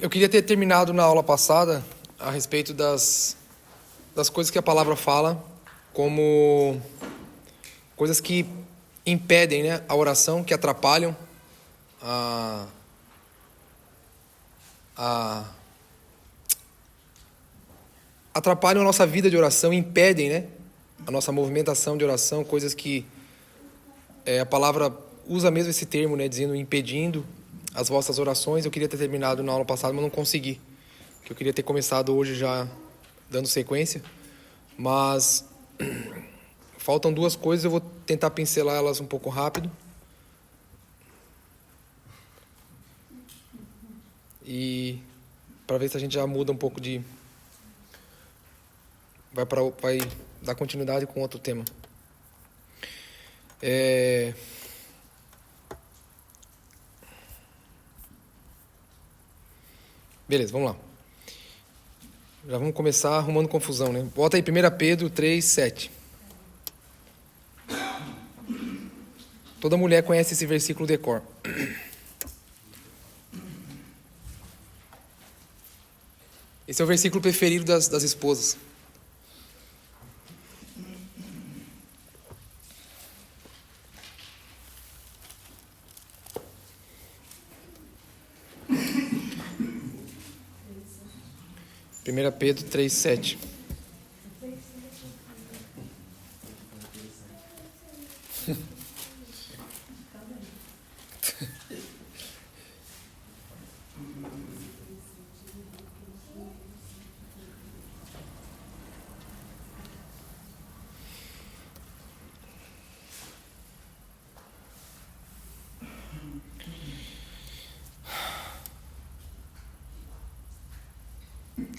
Eu queria ter terminado na aula passada a respeito das coisas que a palavra fala como coisas que impedem, né, a oração, que atrapalham atrapalham a nossa vida de oração, impedem, né, a nossa movimentação de oração, coisas que a palavra usa mesmo esse termo, né, dizendo impedindo as vossas orações. Eu queria ter terminado na aula passada, mas não consegui. Que eu queria ter começado hoje já dando sequência, mas faltam duas coisas, eu vou tentar pincelar elas um pouco rápido. E para ver se a gente já muda um pouco de... Vai dar continuidade com outro tema. Beleza, vamos lá. Já vamos começar arrumando confusão, né? Bota aí 1 Pedro 3:7. Toda mulher conhece esse versículo de cor. Esse é o versículo preferido das esposas. Primeira Pedro 3:7.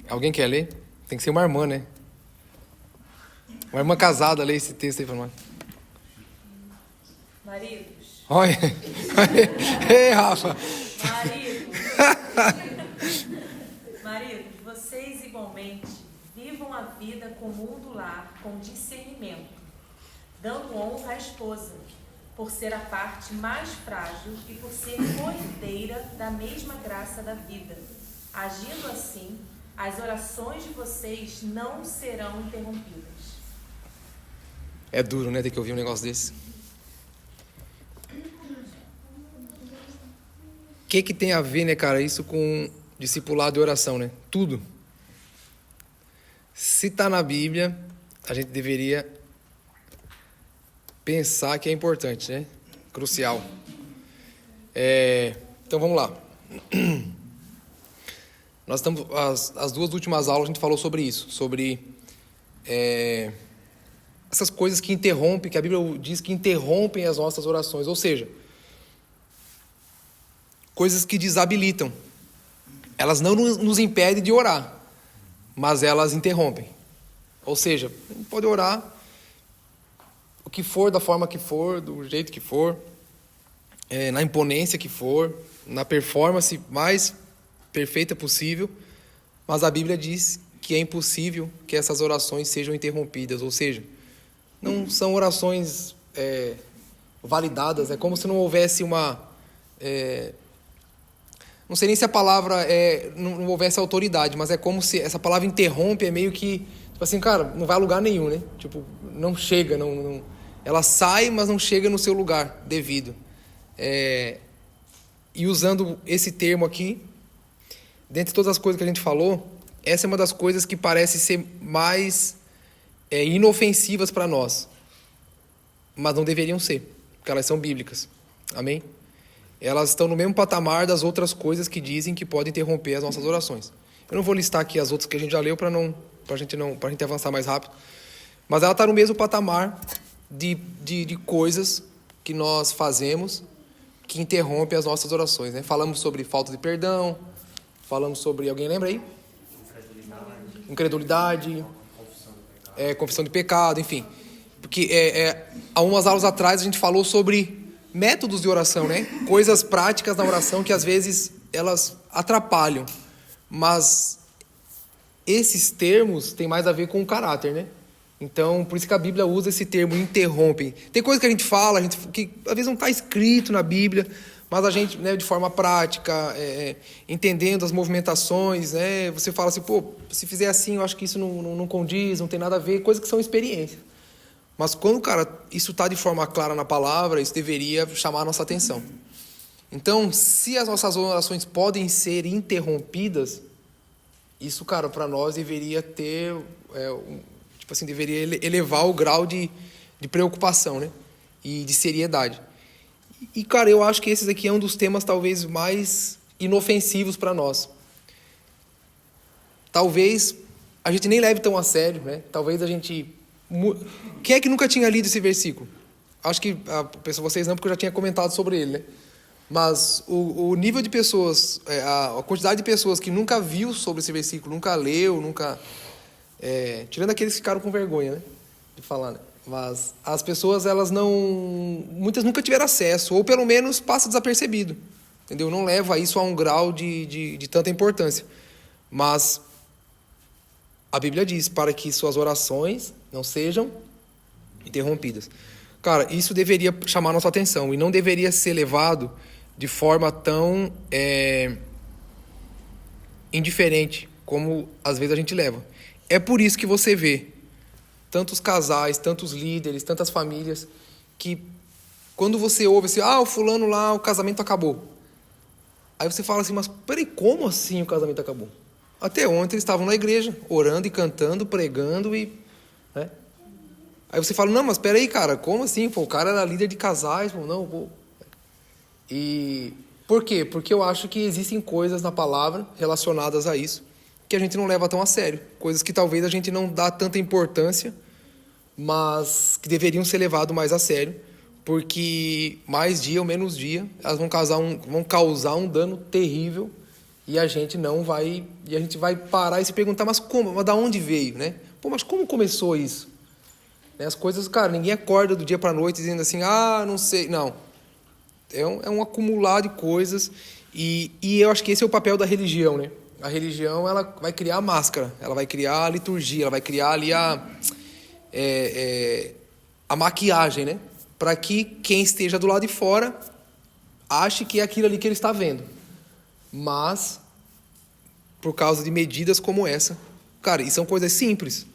Alguém quer ler? Tem que ser uma irmã, né? Uma irmã casada, lê esse texto aí para nós. Maridos. Olha. Ei, Rafa. Maridos, vocês igualmente vivam a vida comum do lar com discernimento, dando honra à esposa, por ser a parte mais frágil e por ser coerdeira da mesma graça da vida. Agindo assim, as orações de vocês não serão interrompidas. É duro, né? Ter que ouvir um negócio desse. O que tem a ver, né, cara, isso com discipulado e oração, né? Tudo. Se tá na Bíblia, a gente deveria pensar que é importante, né? Crucial. Então vamos lá. Nós estamos, as duas últimas aulas a gente falou sobre isso, sobre essas coisas que interrompem, que a Bíblia diz que interrompem as nossas orações, ou seja, coisas que desabilitam. Elas não nos impedem de orar, mas elas interrompem. Ou seja, a gente pode orar o que for, da forma que for, do jeito que for, na imponência que for, na performance mais perfeita possível, mas a Bíblia diz que é impossível que essas orações sejam interrompidas, ou seja, não são orações validadas, é como se não houvesse uma... não sei nem se a palavra não houvesse autoridade, mas é como se essa palavra interrompe, é meio que, tipo assim, cara, não vai a lugar nenhum, né? Tipo, não chega, não, ela sai, mas não chega no seu lugar devido. E usando esse termo aqui, dentre todas as coisas que a gente falou, essa é uma das coisas que parece ser mais inofensivas para nós, mas não deveriam ser, porque elas são bíblicas. Amém? Elas estão no mesmo patamar das outras coisas que dizem que podem interromper as nossas orações. Eu não vou listar aqui as outras que a gente já leu para a gente avançar mais rápido, mas ela está no mesmo patamar de coisas que nós fazemos que interrompem as nossas orações, né? Falamos sobre falta de perdão, falamos sobre... Alguém lembra aí? Incredulidade, confissão de pecado, enfim. Porque há umas aulas atrás a gente falou sobre métodos de oração, né? Coisas práticas na oração que às vezes elas atrapalham. Mas esses termos têm mais a ver com o caráter, né? Então, por isso que a Bíblia usa esse termo, interrompem. Tem coisa que a gente fala, que às vezes não está escrito na Bíblia, mas a gente, né, de forma prática, entendendo as movimentações, né, você fala assim, pô, se fizer assim, eu acho que isso não condiz, não tem nada a ver, coisas que são experiências. Mas quando, cara, isso está de forma clara na palavra, isso deveria chamar a nossa atenção. Então, se as nossas orações podem ser interrompidas, isso, cara, para nós deveria ter, tipo assim, deveria elevar o grau de preocupação, né? E de seriedade. E, cara, eu acho que esse aqui é um dos temas talvez mais inofensivos para nós. Talvez a gente nem leve tão a sério, né? Talvez a gente... Quem é que nunca tinha lido esse versículo? Acho que vocês não, porque eu já tinha comentado sobre ele, né? Mas o nível de pessoas, a quantidade de pessoas que nunca viu sobre esse versículo, nunca leu, nunca... tirando aqueles que ficaram com vergonha, né? De falar, né? Mas as pessoas, elas não... Muitas nunca tiveram acesso, ou pelo menos passa desapercebido. Entendeu? Não leva isso a um grau de tanta importância. Mas a Bíblia diz, para que suas orações não sejam interrompidas. Cara, isso deveria chamar a nossa atenção e não deveria ser levado de forma tão indiferente como às vezes a gente leva. É por isso que você vê tantos casais, tantos líderes, tantas famílias que quando você ouve assim, o fulano lá, o casamento acabou. Aí você fala assim, mas peraí, como assim o casamento acabou? Até ontem eles estavam na igreja, orando e cantando, pregando e... né? Aí você fala, não, mas peraí, cara, como assim? Pô, o cara era líder de casais, pô, não, pô. E por quê? Porque eu acho que existem coisas na palavra relacionadas a isso que a gente não leva tão a sério. Coisas que talvez a gente não dá tanta importância, mas que deveriam ser levadas mais a sério, porque mais dia ou menos dia, elas vão causar um dano terrível e a gente vai parar e se perguntar, mas como? Mas da onde veio, né? Pô, mas como começou isso? As coisas, cara, ninguém acorda do dia para a noite dizendo assim, não sei. Não. É um acumular de coisas e eu acho que esse é o papel da religião, né? A religião, ela vai criar a máscara, ela vai criar a liturgia, ela vai criar ali a maquiagem, né? Para que quem esteja do lado de fora ache que é aquilo ali que ele está vendo. Mas, por causa de medidas como essa, cara, e são coisas simples.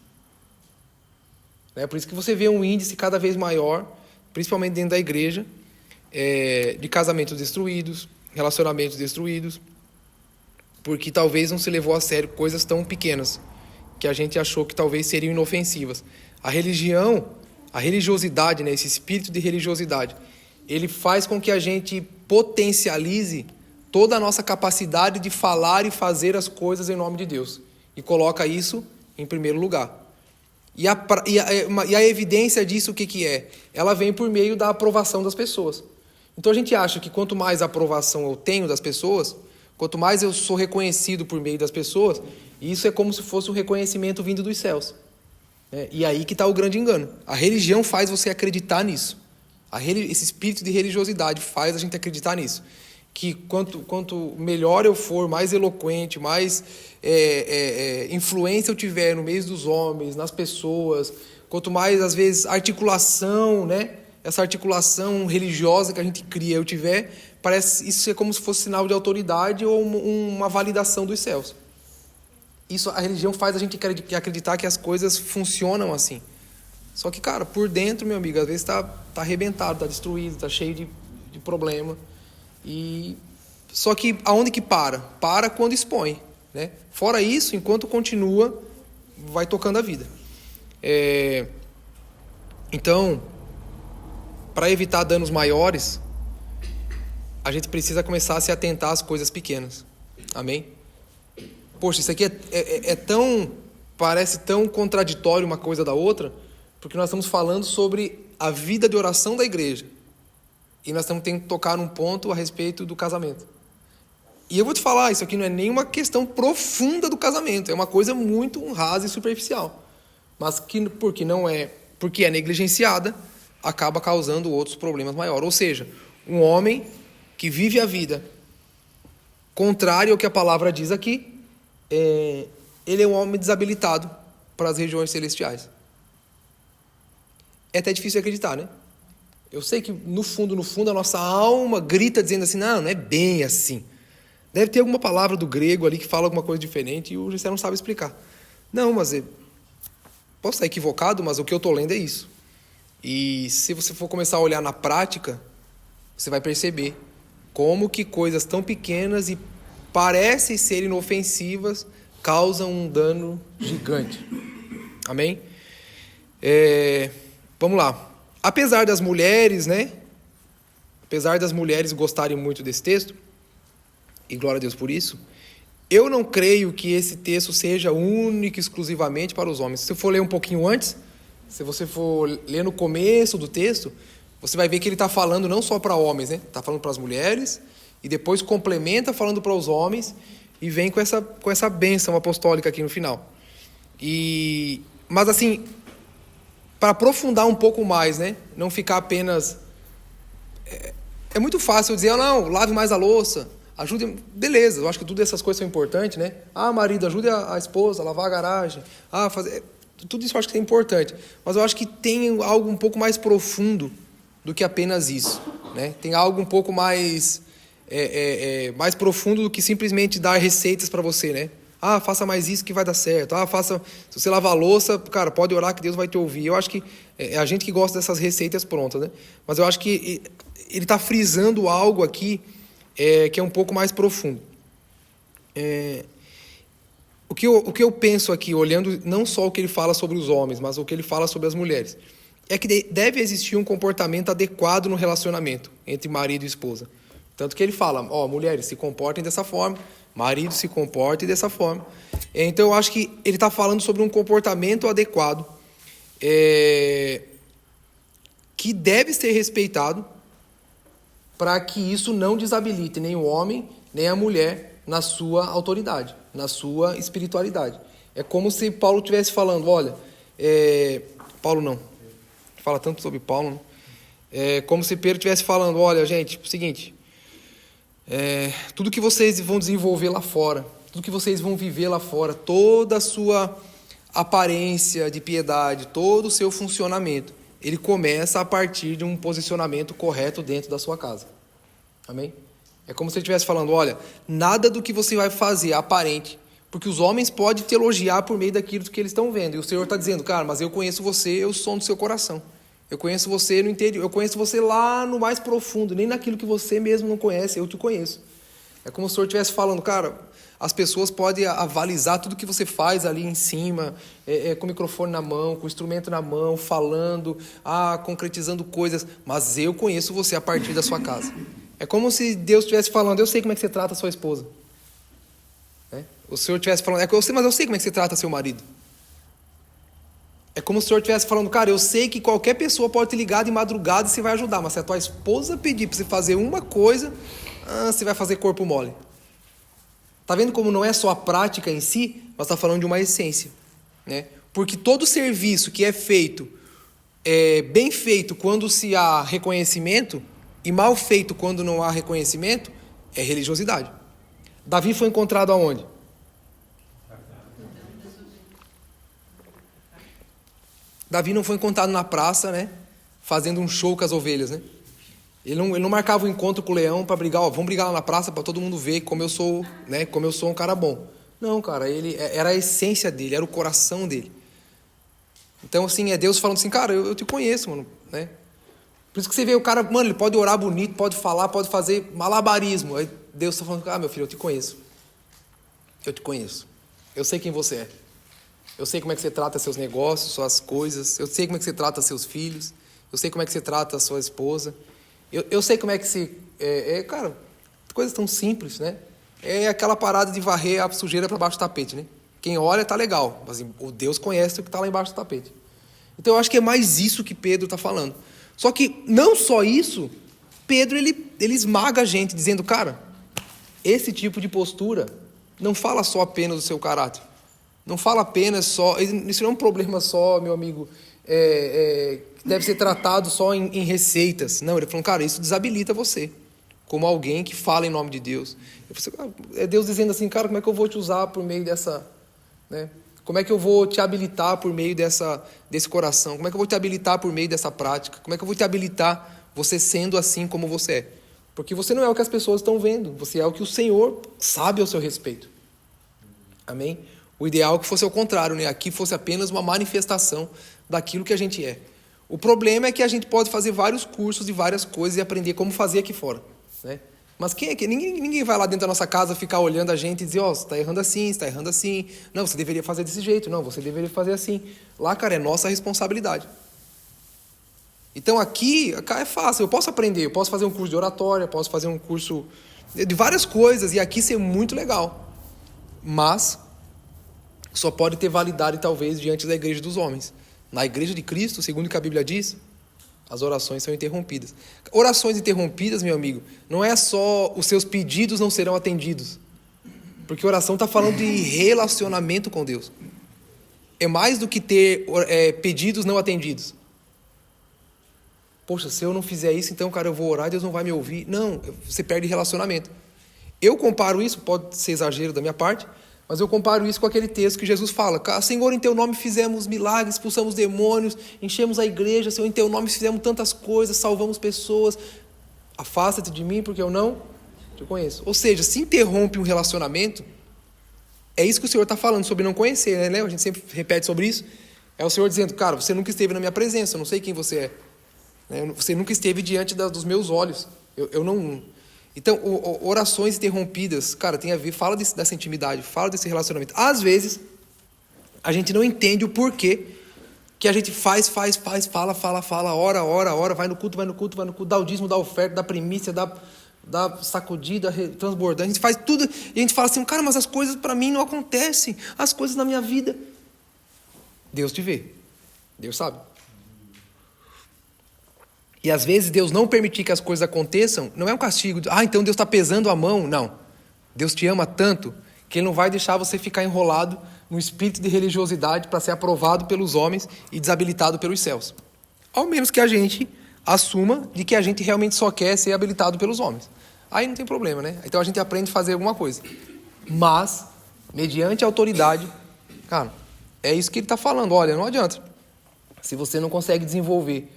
É por isso que você vê um índice cada vez maior, principalmente dentro da igreja, de casamentos destruídos, relacionamentos destruídos, porque talvez não se levou a sério coisas tão pequenas que a gente achou que talvez seriam inofensivas. A religiosidade, né, esse espírito de religiosidade, ele faz com que a gente potencialize toda a nossa capacidade de falar e fazer as coisas em nome de Deus e coloca isso em primeiro lugar. E a evidência disso, o que é? Ela vem por meio da aprovação das pessoas. Então a gente acha que quanto mais aprovação eu tenho das pessoas, quanto mais eu sou reconhecido por meio das pessoas, isso é como se fosse um reconhecimento vindo dos céus. E aí que está o grande engano. A religião faz você acreditar nisso. Esse espírito de religiosidade faz a gente acreditar nisso. Que quanto melhor eu for, mais eloquente, mais influência eu tiver no meio dos homens, nas pessoas, quanto mais, às vezes, articulação, né? Essa articulação religiosa que a gente cria eu tiver, parece isso é como se fosse sinal de autoridade ou uma validação dos céus. Isso, a religião faz a gente acreditar que as coisas funcionam assim. Só que, cara, por dentro, meu amigo, às vezes tá arrebentado, tá destruído, tá cheio de problema. Só que aonde que para? Para quando expõe, né? Fora isso, enquanto continua, vai tocando a vida. Então, para evitar danos maiores, a gente precisa começar a se atentar às coisas pequenas. Amém? Poxa, isso aqui parece tão contraditório uma coisa da outra, porque nós estamos falando sobre a vida de oração da igreja. E nós estamos tendo que tocar num ponto a respeito do casamento. E eu vou te falar, isso aqui não é nenhuma questão profunda do casamento, é uma coisa muito rasa e superficial. Mas porque é negligenciada, acaba causando outros problemas maiores. Ou seja, um homem que vive a vida contrário ao que a palavra diz aqui, ele é um homem desabilitado para as regiões celestiais. É até difícil de acreditar, né? Eu sei que no fundo, a nossa alma grita dizendo assim, não é bem assim. Deve ter alguma palavra do grego ali que fala alguma coisa diferente e o Gessé não sabe explicar. Não, mas posso estar equivocado, mas o que eu estou lendo é isso. E se você for começar a olhar na prática, você vai perceber como que coisas tão pequenas e parecem ser inofensivas causam um dano gigante. Amém? Vamos lá. Apesar das mulheres, Apesar das mulheres gostarem muito desse texto, e glória a Deus por isso, eu não creio que esse texto seja único e exclusivamente para os homens. Se você for ler um pouquinho antes, se você for ler no começo do texto, você vai ver que ele está falando não só para homens, Está falando para as mulheres, e depois complementa falando para os homens, e vem com essa bênção apostólica aqui no final. Mas assim, para aprofundar um pouco mais, Não ficar apenas... É muito fácil dizer, não, lave mais a louça, ajude... Beleza, eu acho que todas essas coisas são importantes, marido, ajude a esposa a lavar a garagem, fazer... Tudo isso eu acho que é importante. Mas eu acho que tem algo um pouco mais profundo do que apenas isso, Tem algo um pouco mais... mais profundo do que simplesmente dar receitas para você, faça mais isso que vai dar certo. Se você lavar a louça, cara, pode orar que Deus vai te ouvir. Eu acho que é a gente que gosta dessas receitas prontas, Mas eu acho que ele está frisando algo aqui que é um pouco mais profundo. O que eu penso aqui, olhando não só o que ele fala sobre os homens, mas o que ele fala sobre as mulheres, é que deve existir um comportamento adequado no relacionamento entre marido e esposa. Tanto que ele fala, mulheres, se comportem dessa forma, marido, se comportem dessa forma. Então, eu acho que ele está falando sobre um comportamento adequado que deve ser respeitado para que isso não desabilite nem o homem, nem a mulher na sua autoridade, na sua espiritualidade. É como se Paulo estivesse falando, Paulo não, fala tanto sobre Paulo, É como se Pedro estivesse falando, olha, gente, é o seguinte... tudo que vocês vão desenvolver lá fora, tudo que vocês vão viver lá fora, toda a sua aparência de piedade, todo o seu funcionamento, ele começa a partir de um posicionamento correto dentro da sua casa. Amém? É como se ele estivesse falando, olha, nada do que você vai fazer é aparente, porque os homens podem te elogiar por meio daquilo que eles estão vendo, e o Senhor está dizendo, cara, mas eu conheço você, eu sou do seu coração. Eu conheço você no interior, eu conheço você lá no mais profundo, nem naquilo que você mesmo não conhece, eu te conheço. É como se o Senhor estivesse falando, cara, as pessoas podem avalizar tudo que você faz ali em cima, com o microfone na mão, com o instrumento na mão, falando, concretizando coisas, mas eu conheço você a partir da sua casa. É como se Deus estivesse falando, eu sei como é que você trata a sua esposa. O Senhor estivesse falando, mas eu sei como é que você trata seu marido. É como se o Senhor estivesse falando, cara, eu sei que qualquer pessoa pode te ligar de madrugada e você vai ajudar, mas se a tua esposa pedir para você fazer uma coisa, você vai fazer corpo mole. Tá vendo como não é só a prática em si, mas está falando de uma essência, Porque todo serviço que é feito, bem feito quando se há reconhecimento, e mal feito quando não há reconhecimento, é religiosidade. Davi foi encontrado aonde? Davi não foi encontrado na praça, fazendo um show com as ovelhas, Ele não marcava um encontro com o leão para brigar, vamos brigar lá na praça para todo mundo ver como eu sou, como eu sou um cara bom. Não, cara, ele era a essência dele, era o coração dele. Então, assim, é Deus falando assim, cara, eu te conheço, mano, Por isso que você vê o cara, mano, ele pode orar bonito, pode falar, pode fazer malabarismo. Aí Deus está falando, meu filho, eu te conheço. Eu te conheço. Eu sei quem você é. Eu sei como é que você trata seus negócios, suas coisas. Eu sei como é que você trata seus filhos. Eu sei como é que você trata a sua esposa. Eu sei como é que se... cara, coisas tão simples, É aquela parada de varrer a sujeira para baixo do tapete, Quem olha tá legal, mas o Deus conhece o que está lá embaixo do tapete. Então eu acho que é mais isso que Pedro está falando. Só que não só isso, Pedro ele esmaga a gente, dizendo, cara, esse tipo de postura não fala só apenas do seu caráter. Não fala apenas só... Isso não é um problema só, meu amigo, que deve ser tratado só em receitas. Não, ele falou, cara, isso desabilita você, como alguém que fala em nome de Deus. É Deus dizendo assim, cara, como é que eu vou te usar por meio dessa... Como é que eu vou te habilitar por meio desse coração? Como é que eu vou te habilitar por meio dessa prática? Como é que eu vou te habilitar você sendo assim como você é. Porque você não é o que as pessoas estão vendo, você é o que o Senhor sabe ao seu respeito. Amém? O ideal é que fosse ao contrário, né? Aqui fosse apenas uma manifestação daquilo que a gente é. O problema é que a gente pode fazer vários cursos e várias coisas e aprender como fazer aqui fora, né? Mas quem é que ninguém vai lá dentro da nossa casa ficar olhando a gente e dizer, ó, você está errando assim, você está errando assim. Não, você deveria fazer desse jeito. Não, você deveria fazer assim. Lá, cara, é nossa responsabilidade. Então aqui é fácil, eu posso aprender, eu posso fazer um curso de oratória, eu posso fazer um curso de várias coisas e aqui ser muito legal. Mas só pode ter validade talvez diante da igreja dos homens. Na igreja de Cristo, segundo o que a Bíblia diz, as orações são interrompidas. Orações interrompidas, meu amigo, não é só os seus pedidos não serão atendidos. Porque oração está falando de relacionamento com Deus. É mais do que ter pedidos não atendidos. Poxa, se eu não fizer isso, então, cara, eu vou orar e Deus não vai me ouvir. Não, você perde relacionamento. Eu comparo isso, pode ser exagero da minha parte, mas eu comparo isso com aquele texto que Jesus fala, Senhor, em teu nome fizemos milagres, expulsamos demônios, enchemos a igreja, Senhor, em teu nome fizemos tantas coisas, salvamos pessoas, afasta-te de mim porque eu não te conheço. Ou seja, se interrompe um relacionamento, é isso que o Senhor está falando sobre não conhecer, né? A gente sempre repete sobre isso, é o Senhor dizendo, cara, você nunca esteve na minha presença, eu não sei quem você é, você nunca esteve diante dos meus olhos, eu não... Então, orações interrompidas, cara, tem a ver, fala dessa intimidade, fala desse relacionamento. Às vezes, a gente não entende o porquê que a gente fala, ora, vai no culto, dá o dízimo, dá a oferta, dá a primícia, dá sacudida, transbordando. A gente faz tudo e a gente fala assim, cara, mas as coisas para mim não acontecem, as coisas na minha vida. Deus te vê, Deus sabe. E às vezes Deus não permitir que as coisas aconteçam, não é um castigo. Então Deus está pesando a mão. Não. Deus te ama tanto que Ele não vai deixar você ficar enrolado no espírito de religiosidade para ser aprovado pelos homens e desabilitado pelos céus. Ao menos que a gente assuma de que a gente realmente só quer ser habilitado pelos homens. Aí não tem problema, né? Então a gente aprende a fazer alguma coisa. Mas, mediante a autoridade, cara, é isso que Ele está falando. Olha, não adianta. Se você não consegue desenvolver,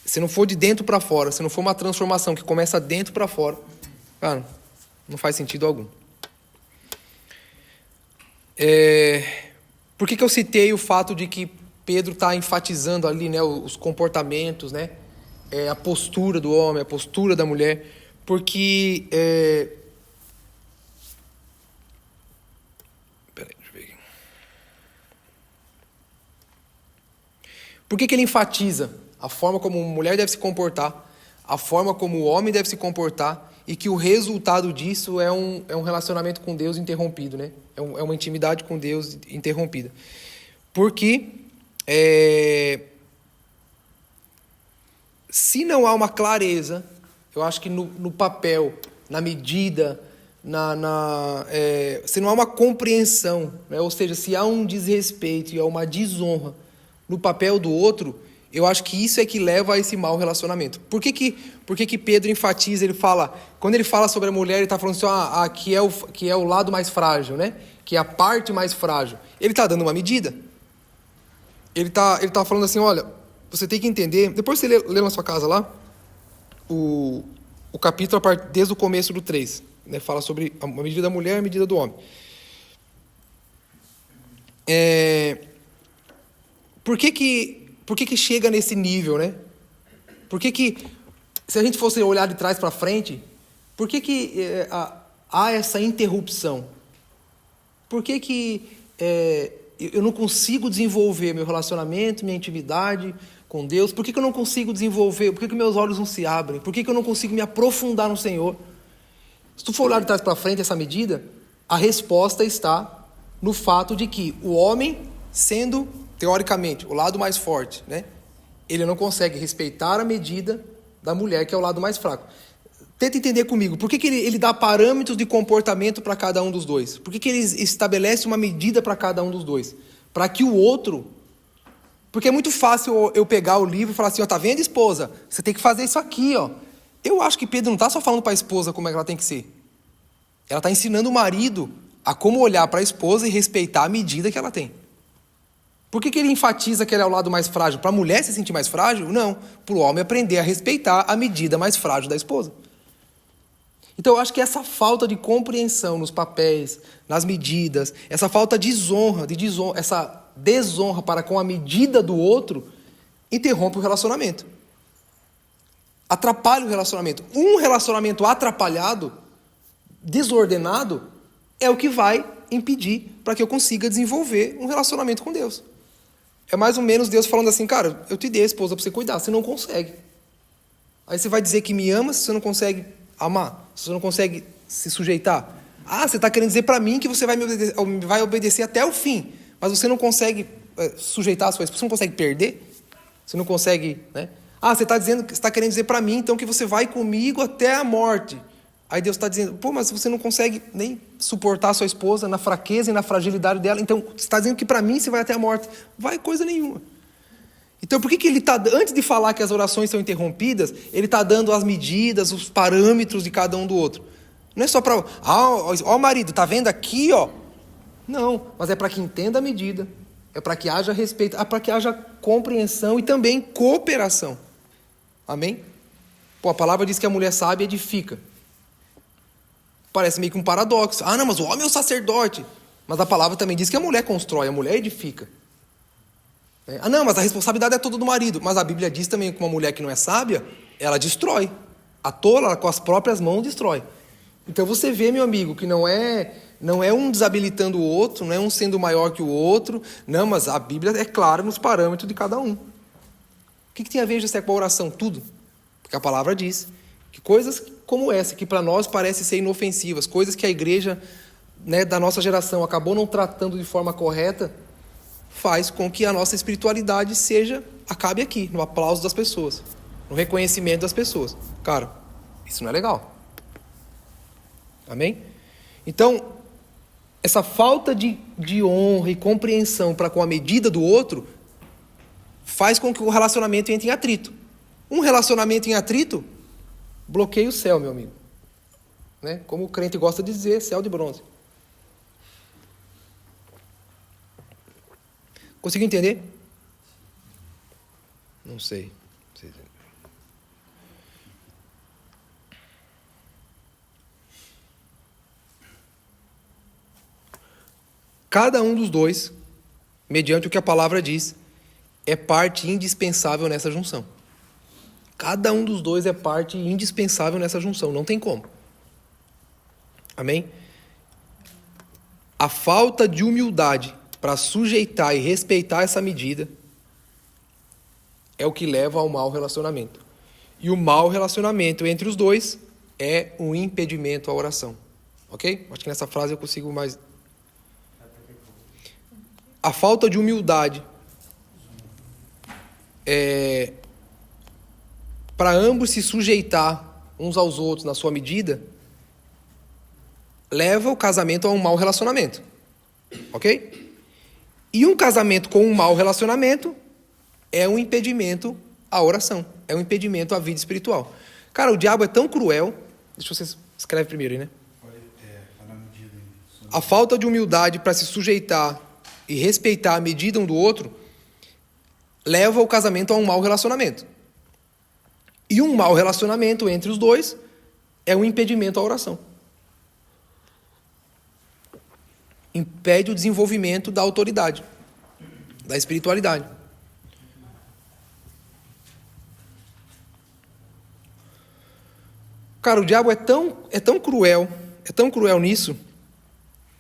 se não for de dentro para fora, se não for uma transformação que começa dentro para fora, cara, não faz sentido algum. Por que eu citei o fato de que Pedro está enfatizando ali, né, os comportamentos, né, a postura do homem, a postura da mulher? Porque... Peraí, deixa eu ver aqui. Por que ele enfatiza a forma como a mulher deve se comportar, a forma como o homem deve se comportar, e que o resultado disso é um relacionamento com Deus interrompido, né? É uma intimidade com Deus interrompida. Porque se não há uma clareza, eu acho que no papel, na medida, se não há uma compreensão, né? Ou seja, se há um desrespeito e há uma desonra no papel do outro, eu acho que isso é que leva a esse mau relacionamento. Por que Pedro enfatiza, ele fala, quando ele fala sobre a mulher, ele está falando assim, que é o lado mais frágil, né? Que é a parte mais frágil. Ele está dando uma medida. Ele tá falando assim, olha, você tem que entender, depois você lê na sua casa lá, o capítulo desde o começo do 3, né? Fala sobre a medida da mulher e a medida do homem. Por que chega nesse nível, né? Por que se a gente fosse olhar de trás para frente, por que há essa interrupção? Por que eu não consigo desenvolver meu relacionamento, minha intimidade com Deus? Por que eu não consigo desenvolver? Por que meus olhos não se abrem? Por que eu não consigo me aprofundar no Senhor? Se tu for olhar de trás para frente essa medida, a resposta está no fato de que o homem, sendo teoricamente o lado mais forte, né, ele não consegue respeitar a medida da mulher, que é o lado mais fraco. Tenta entender comigo, por que ele dá parâmetros de comportamento para cada um dos dois? Por que ele estabelece uma medida para cada um dos dois? Para que o outro... Porque é muito fácil eu pegar o livro e falar assim, tá vendo, esposa? Você tem que fazer isso aqui, ó. Eu acho que Pedro não está só falando para a esposa como é que ela tem que ser. Ela está ensinando o marido a como olhar para a esposa e respeitar a medida que ela tem. Por que ele enfatiza que ele é o lado mais frágil? Para a mulher se sentir mais frágil? Não. Para o homem aprender a respeitar a medida mais frágil da esposa. Então eu acho que essa falta de compreensão nos papéis, nas medidas, essa falta de desonra, essa desonra para com a medida do outro, interrompe o relacionamento. Atrapalha o relacionamento. Um relacionamento atrapalhado, desordenado, é o que vai impedir para que eu consiga desenvolver um relacionamento com Deus. É mais ou menos Deus falando assim, cara, eu te dei a esposa para você cuidar, você não consegue. Aí você vai dizer que me ama se você não consegue amar, se você não consegue se sujeitar. Ah, você está querendo dizer para mim que você vai obedecer até o fim, mas você não consegue sujeitar a sua esposa, você não consegue perder, você não consegue, né? Ah, você está querendo dizer para mim então que você vai comigo até a morte. Aí Deus está dizendo, pô, mas você não consegue nem suportar a sua esposa na fraqueza e na fragilidade dela, então você está dizendo que para mim você vai até a morte. Vai coisa nenhuma. Então por que ele está, antes de falar que as orações são interrompidas, ele está dando as medidas, os parâmetros de cada um do outro? Não é só para, ó marido, tá vendo aqui, ó? Não, mas é para que entenda a medida, é para que haja respeito, é para que haja compreensão e também cooperação. Amém? Pô, a palavra diz que a mulher sábia edifica. Parece meio que um paradoxo. Ah, não, mas o homem é o sacerdote. Mas a palavra também diz que a mulher constrói, a mulher edifica. Ah, não, mas a responsabilidade é toda do marido. Mas a Bíblia diz também que uma mulher que não é sábia, ela destrói. A tola, ela, com as próprias mãos, destrói. Então você vê, meu amigo, que não é um desabilitando o outro, não é um sendo maior que o outro. Não, mas a Bíblia é clara nos parâmetros de cada um. O que tem a ver isso com a oração? Tudo. Porque a palavra diz que coisas como essa, que para nós parecem ser inofensivas, coisas que a igreja, né, da nossa geração acabou não tratando de forma correta, faz com que a nossa espiritualidade acabe aqui, no aplauso das pessoas, no reconhecimento das pessoas. Cara, isso não é legal. Amém? Então, essa falta de honra e compreensão para com a medida do outro faz com que o relacionamento entre em atrito. Um relacionamento em atrito bloqueia o céu, meu amigo. Né? Como o crente gosta de dizer, céu de bronze. Conseguiu entender? Não sei. Cada um dos dois, mediante o que a palavra diz, é parte indispensável nessa junção. Cada um dos dois é parte indispensável nessa junção, não tem como. Amém? A falta de humildade para sujeitar e respeitar essa medida é o que leva ao mau relacionamento. E o mau relacionamento entre os dois é um impedimento à oração. Ok? Acho que nessa frase eu consigo mais... A falta de humildade para ambos se sujeitar uns aos outros na sua medida, leva o casamento a um mau relacionamento. Ok? E um casamento com um mau relacionamento é um impedimento à oração, é um impedimento à vida espiritual. Cara, o diabo é tão cruel... Deixa você escreve primeiro aí, né? A falta de humildade para se sujeitar e respeitar a medida um do outro leva o casamento a um mau relacionamento. E um mau relacionamento entre os dois é um impedimento à oração. Impede o desenvolvimento da autoridade, da espiritualidade. Cara, o diabo é tão cruel nisso,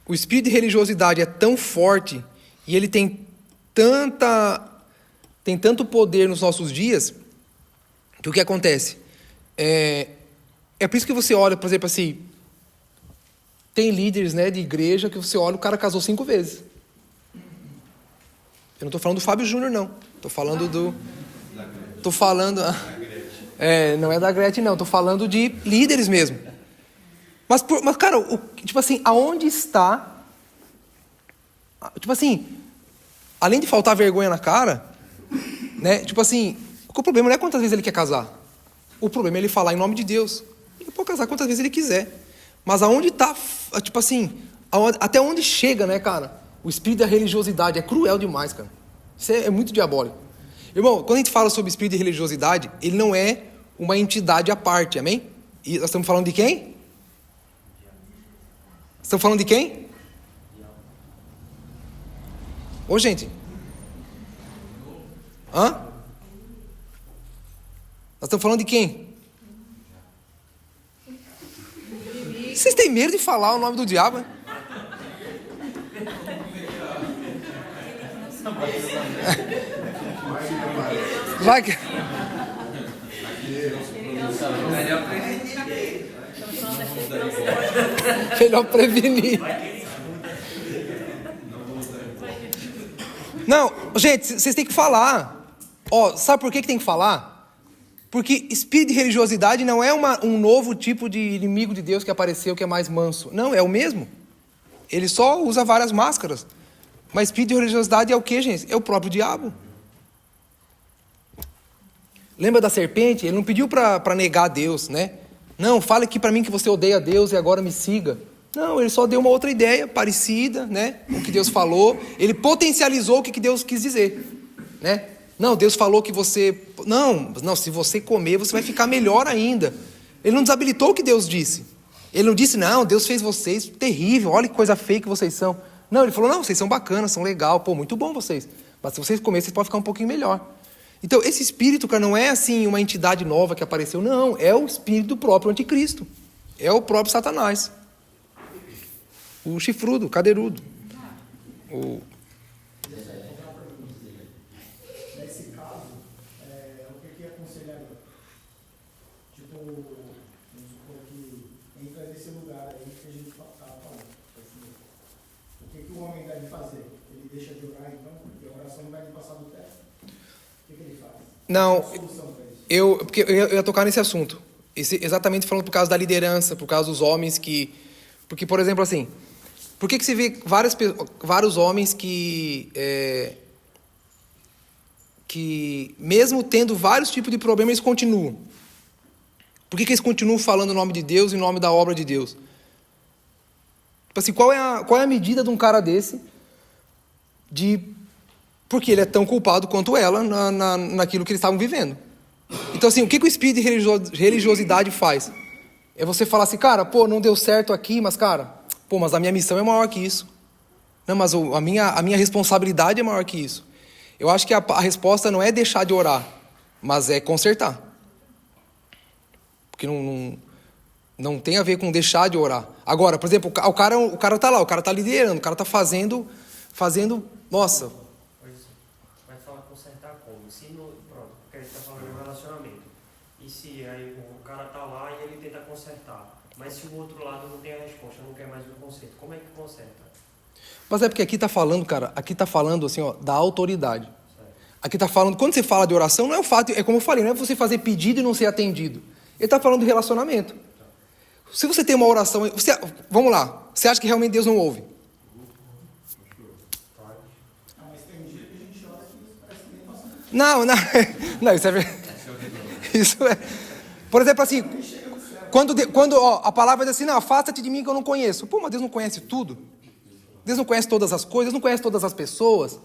o espírito de religiosidade é tão forte e ele tem tanto poder nos nossos dias, que o que acontece? É por isso que você olha, por exemplo, assim, tem líderes, né, de igreja que você olha, o cara casou 5 vezes. Eu não estou falando do Fábio Júnior, não. Estou falando do... Estou falando... não é da Gretchen, não. Estou falando de líderes mesmo. Mas cara, tipo assim, aonde está... Tipo assim, além de faltar vergonha na cara, né? Tipo assim, o problema não é quantas vezes ele quer casar. O problema é ele falar em nome de Deus. Ele pode casar quantas vezes ele quiser. Mas aonde está, tipo assim, até onde chega, né, cara? O espírito da religiosidade é cruel demais, cara. Isso é muito diabólico. Irmão, quando a gente fala sobre espírito de religiosidade, ele não é uma entidade à parte, amém? E nós estamos falando de quem? Estamos falando de quem? Ô, gente. Hã? Nós estamos falando de quem? Vocês têm medo de falar o nome do diabo, né? Vai que... Melhor prevenir. Não, gente, vocês têm que falar. Ó, sabe por que tem que falar? Porque espírito de religiosidade não é um novo tipo de inimigo de Deus que apareceu, que é mais manso. Não, é o mesmo. Ele só usa várias máscaras. Mas espírito de religiosidade é o que, gente? É o próprio diabo. Lembra da serpente? Ele não pediu para negar a Deus, né? Não, fale aqui para mim que você odeia a Deus e agora me siga. Não, ele só deu uma outra ideia parecida, né? O que Deus falou. Ele potencializou o que Deus quis dizer, né? Não, Deus falou que você... Não, se você comer, você vai ficar melhor ainda. Ele não desabilitou o que Deus disse. Ele não disse, não, Deus fez vocês terrível, olha que coisa feia que vocês são. Não, ele falou, não, vocês são bacanas, são legal, pô, muito bom vocês. Mas se vocês comerem, vocês podem ficar um pouquinho melhor. Então, esse espírito, cara, não é assim uma entidade nova que apareceu, não. É o espírito do próprio anticristo. É o próprio Satanás. O chifrudo, o cadeirudo. Nesse caso, o que aconselharia? Tipo, vamos supor que entra nesse lugar aí que a gente estava falando. O que o homem deve fazer? Ele deixa de orar, então? Porque a oração não vai lhe passar do teto. O que ele faz? Não, Qual a solução para isso? porque eu ia tocar nesse assunto. Exatamente falando por causa da liderança, por causa dos homens que... Porque, por exemplo, assim... Por que você vê vários homens que mesmo tendo vários tipos de problemas, eles continuam? Por que eles continuam falando o nome de Deus e o nome da obra de Deus? Tipo assim, qual é a medida de um cara desse? Porque ele é tão culpado quanto ela naquilo que eles estavam vivendo. Então, assim, o que o espírito de religiosidade faz? É você falar assim, cara, pô, não deu certo aqui, mas, cara... Pô, mas a minha missão é maior que isso. Não, mas a minha responsabilidade é maior que isso. Eu acho que a resposta não é deixar de orar, mas é consertar. Porque não tem a ver com deixar de orar. Agora, por exemplo, o cara tá lá, o cara tá liderando, o cara tá fazendo, nossa. Vai falar consertar como? Se no, pronto, porque a gente tá falando de um relacionamento. E se aí o cara tá lá e ele tenta consertar. Mas se o outro lado não tem a resposta, não quer mais o conserto, como é que conserta? Mas é porque aqui está falando, cara, assim, ó, da autoridade. Certo. Aqui está falando, quando você fala de oração, não é o fato, é como eu falei, não é você fazer pedido e não ser atendido. Ele está falando de relacionamento. Se você tem uma oração, vamos lá, você acha que realmente Deus não ouve? Mas tem um dia que a gente ora que parece que nem passa. Não, isso é verdade. Isso é. Por exemplo, assim, quando a palavra diz assim, não, afasta-te de mim que eu não conheço. Pô, mas Deus não conhece tudo. Deus não conhece todas as coisas, Deus não conhece todas as pessoas.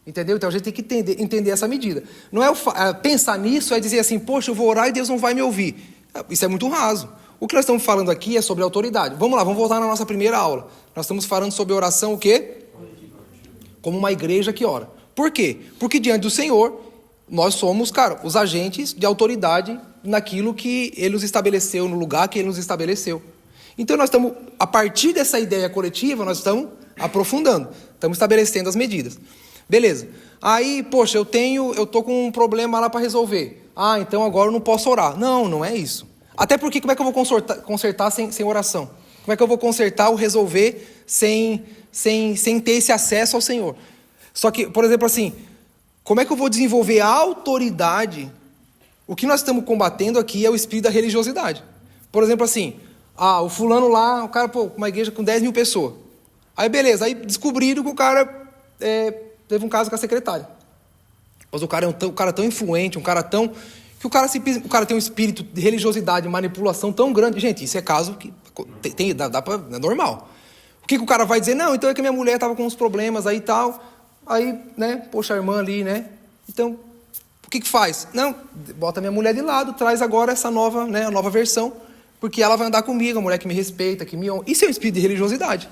Entendeu? Então a gente tem que entender essa medida. Não é pensar nisso, é dizer assim, poxa, eu vou orar e Deus não vai me ouvir. Isso é muito raso. O que nós estamos falando aqui é sobre autoridade. Vamos lá, vamos voltar na nossa primeira aula. Nós estamos falando sobre oração o quê? Como uma igreja que ora. Por quê? Porque diante do Senhor, nós somos, cara, os agentes de autoridade naquilo que Ele nos estabeleceu, no lugar que Ele nos estabeleceu. Então nós estamos, a partir dessa ideia coletiva, nós estamos aprofundando, estamos estabelecendo as medidas. Beleza. Aí, poxa, eu tô com um problema lá para resolver. Ah, então agora eu não posso orar. Não é isso. Até porque como é que eu vou consertar sem oração? Como é que eu vou consertar ou resolver sem ter esse acesso ao Senhor? Só que, por exemplo, assim, como é que eu vou desenvolver a autoridade? O que nós estamos combatendo aqui é o espírito da religiosidade. Por exemplo, assim, o fulano lá, o cara, pô, uma igreja com 10 mil pessoas. Aí, beleza, aí descobriram que o cara teve um caso com a secretária. Mas o cara é um cara tão influente, um cara tão... que o cara tem um espírito de religiosidade, manipulação tão grande. Gente, isso é caso que é normal. O que o cara vai dizer? Não, então é que minha mulher estava com uns problemas aí e tal. Aí, né, poxa, a irmã ali, né? Então, o que faz? Não, bota minha mulher de lado, traz agora essa nova, né, a nova versão, porque ela vai andar comigo, a mulher que me respeita, que me honra. Isso é um espírito de religiosidade,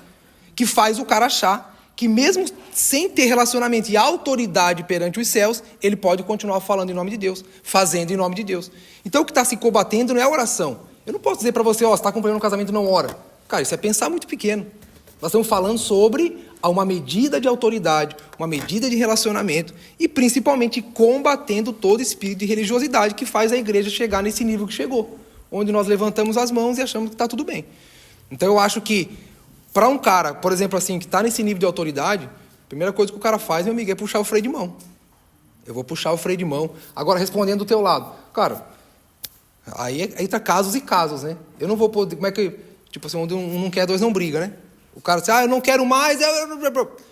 que faz o cara achar que mesmo sem ter relacionamento e autoridade perante os céus, ele pode continuar falando em nome de Deus, fazendo em nome de Deus. Então, o que está se combatendo não é a oração. Eu não posso dizer para você, ó, você está acompanhando um casamento, não ora. Cara, isso é pensar muito pequeno. Nós estamos falando sobre uma medida de autoridade, uma medida de relacionamento e principalmente combatendo todo espírito de religiosidade que faz a igreja chegar nesse nível que chegou, onde nós levantamos as mãos e achamos que está tudo bem. Então eu acho que para um cara, por exemplo, assim, que está nesse nível de autoridade, a primeira coisa que o cara faz, meu amigo, é puxar o freio de mão. Eu vou puxar o freio de mão. Agora, respondendo do teu lado, cara, aí tá casos e casos, né? Eu não vou poder, como é que, tipo assim, onde um não quer, dois não briga, né? O cara diz, eu não quero mais.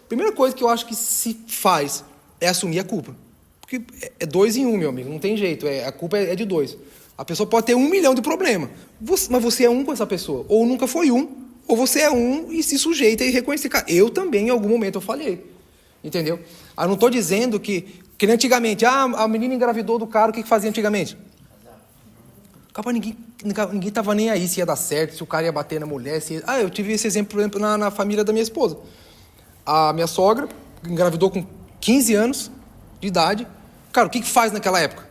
Primeira coisa que eu acho que se faz é assumir a culpa. Porque é 2 em 1, meu amigo, não tem jeito, a culpa é de 2. A pessoa pode ter 1 milhão de problemas, mas você é um com essa pessoa, ou nunca foi um, ou você é um e se sujeita e reconhece. Cara, eu também, em algum momento, eu falhei. Entendeu? Eu não estou dizendo que antigamente, a menina engravidou do cara, o que fazia antigamente? Capaz, ninguém estava nem aí se ia dar certo, se o cara ia bater na mulher. Eu tive esse exemplo, por exemplo, na família da minha esposa. A minha sogra engravidou com 15 anos de idade. Cara, o que faz naquela época?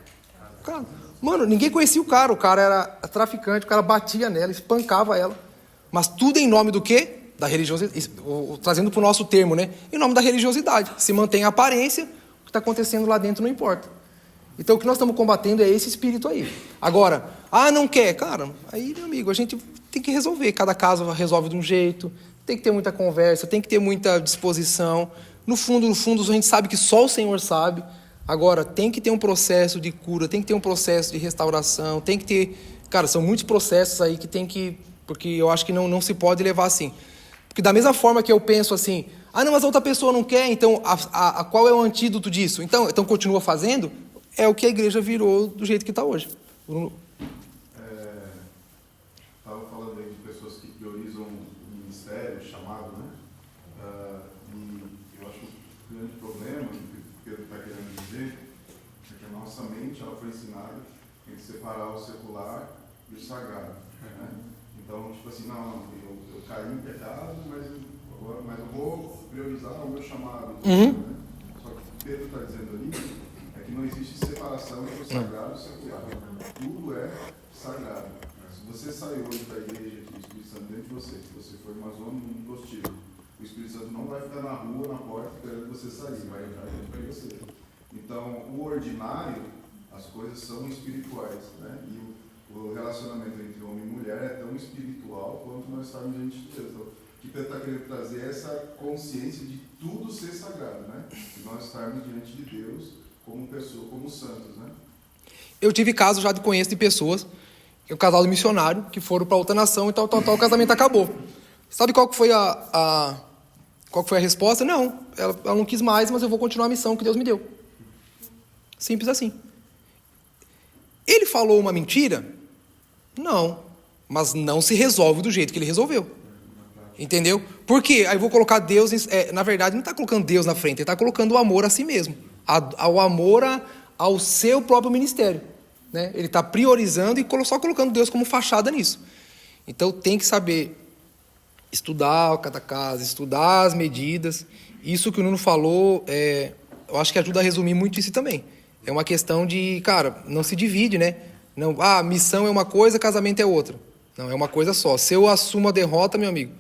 Cara, mano, ninguém conhecia o cara era traficante, o cara batia nela, espancava ela. Mas tudo em nome do quê? Da religiosidade. Trazendo para o nosso termo, né? Em nome da religiosidade. Se mantém a aparência, o que está acontecendo lá dentro não importa. Então, o que nós estamos combatendo é esse espírito aí. Agora, não quer? Cara, aí, meu amigo, a gente tem que resolver. Cada caso resolve de um jeito, tem que ter muita conversa, tem que ter muita disposição. No fundo, a gente sabe que só o Senhor sabe. Agora, tem que ter um processo de cura, tem que ter um processo de restauração, tem que ter... Cara, são muitos processos aí que tem que... Porque eu acho que não se pode levar assim. Porque da mesma forma que eu penso assim, não, mas a outra pessoa não quer, então qual é o antídoto disso? Então continua fazendo... É o que a igreja virou do jeito que está hoje. Estava falando aí de pessoas que priorizam o ministério, o chamado, né? E eu acho que o grande problema que o Pedro está querendo dizer é que a nossa mente ela foi ensinada a separar o secular e o sagrado. Né? Então, tipo assim, eu caí em pecado, mas eu vou priorizar o meu chamado. Né? Só que o que Pedro está dizendo ali que não existe separação entre o sagrado e o secular. Tudo é sagrado. Se você saiu hoje da igreja aqui, o Espírito Santo dentro de você, se você for uma zona muito hostil, o Espírito Santo não vai ficar na rua, na porta, esperando você sair, vai entrar dentro de você. Então, o ordinário, as coisas são espirituais, né? E o relacionamento entre homem e mulher é tão espiritual quanto nós estamos diante de Deus. Então, o que Pedro está querendo trazer é essa consciência de tudo ser sagrado, né? De nós estarmos diante de Deus como pessoa, como santos, né? Eu tive casos já de conheço de pessoas, um casal de missionário, que foram para outra nação e tal, o casamento acabou. Sabe qual que foi qual que foi a resposta? Não, ela não quis mais, mas eu vou continuar a missão que Deus me deu. Simples assim. Ele falou uma mentira? Não, mas não se resolve do jeito que ele resolveu. Entendeu? Por quê? Aí eu vou colocar Deus, na verdade não está colocando Deus na frente, ele está colocando o amor a si mesmo. Ao amor ao seu próprio ministério. Né? Ele está priorizando e só colocando Deus como fachada nisso. Então tem que saber estudar cada caso, estudar as medidas. Isso que o Nuno falou, eu acho que ajuda a resumir muito isso também. É uma questão de, cara, não se divide, né? Não, missão é uma coisa, casamento é outra. Não, é uma coisa só. Se eu assumo a derrota, meu amigo,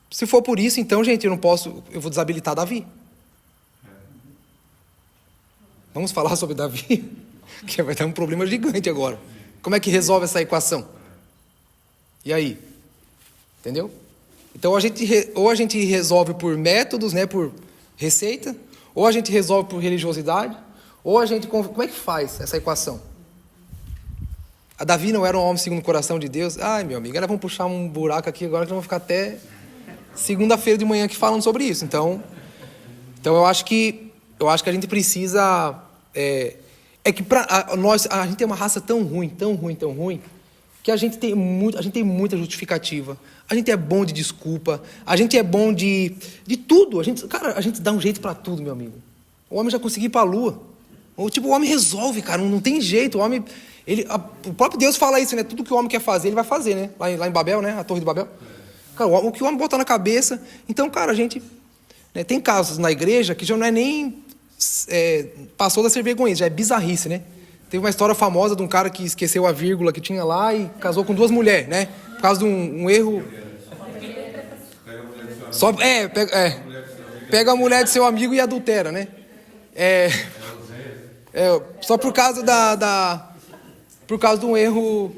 se for por isso, então, gente, eu vou desabilitar Davi. Vamos falar sobre Davi, que vai dar um problema gigante agora. Como é que resolve essa equação? E aí? Entendeu? Então, ou a gente resolve por métodos, né, por receita, ou a gente resolve por religiosidade, ou a gente... Como é que faz essa equação? A Davi não era um homem segundo o coração de Deus? Ai, meu amigo, agora vamos puxar um buraco aqui agora que vamos ficar até segunda-feira de manhã aqui falando sobre isso. Então eu acho que a gente precisa... que a gente tem uma raça tão ruim, que a gente tem muita justificativa. A gente é bom de desculpa. A gente é bom de tudo. A gente dá um jeito para tudo, meu amigo. O homem já conseguiu ir para a lua. O homem resolve, cara. Não tem jeito. O homem... o próprio Deus fala isso, né? Tudo que o homem quer fazer, ele vai fazer, né? Lá em Babel, né? A Torre de Babel. Cara, o que o homem botar na cabeça... Então, cara, a gente... Né, tem casos na igreja que já não é nem... passou da ser vergonha, já é bizarrice, né? Teve uma história famosa de um cara que esqueceu a vírgula que tinha lá e casou com 2 mulheres, né? Por causa de um erro... Pega a mulher de seu amigo e adultera, né? Só por causa por causa de um erro...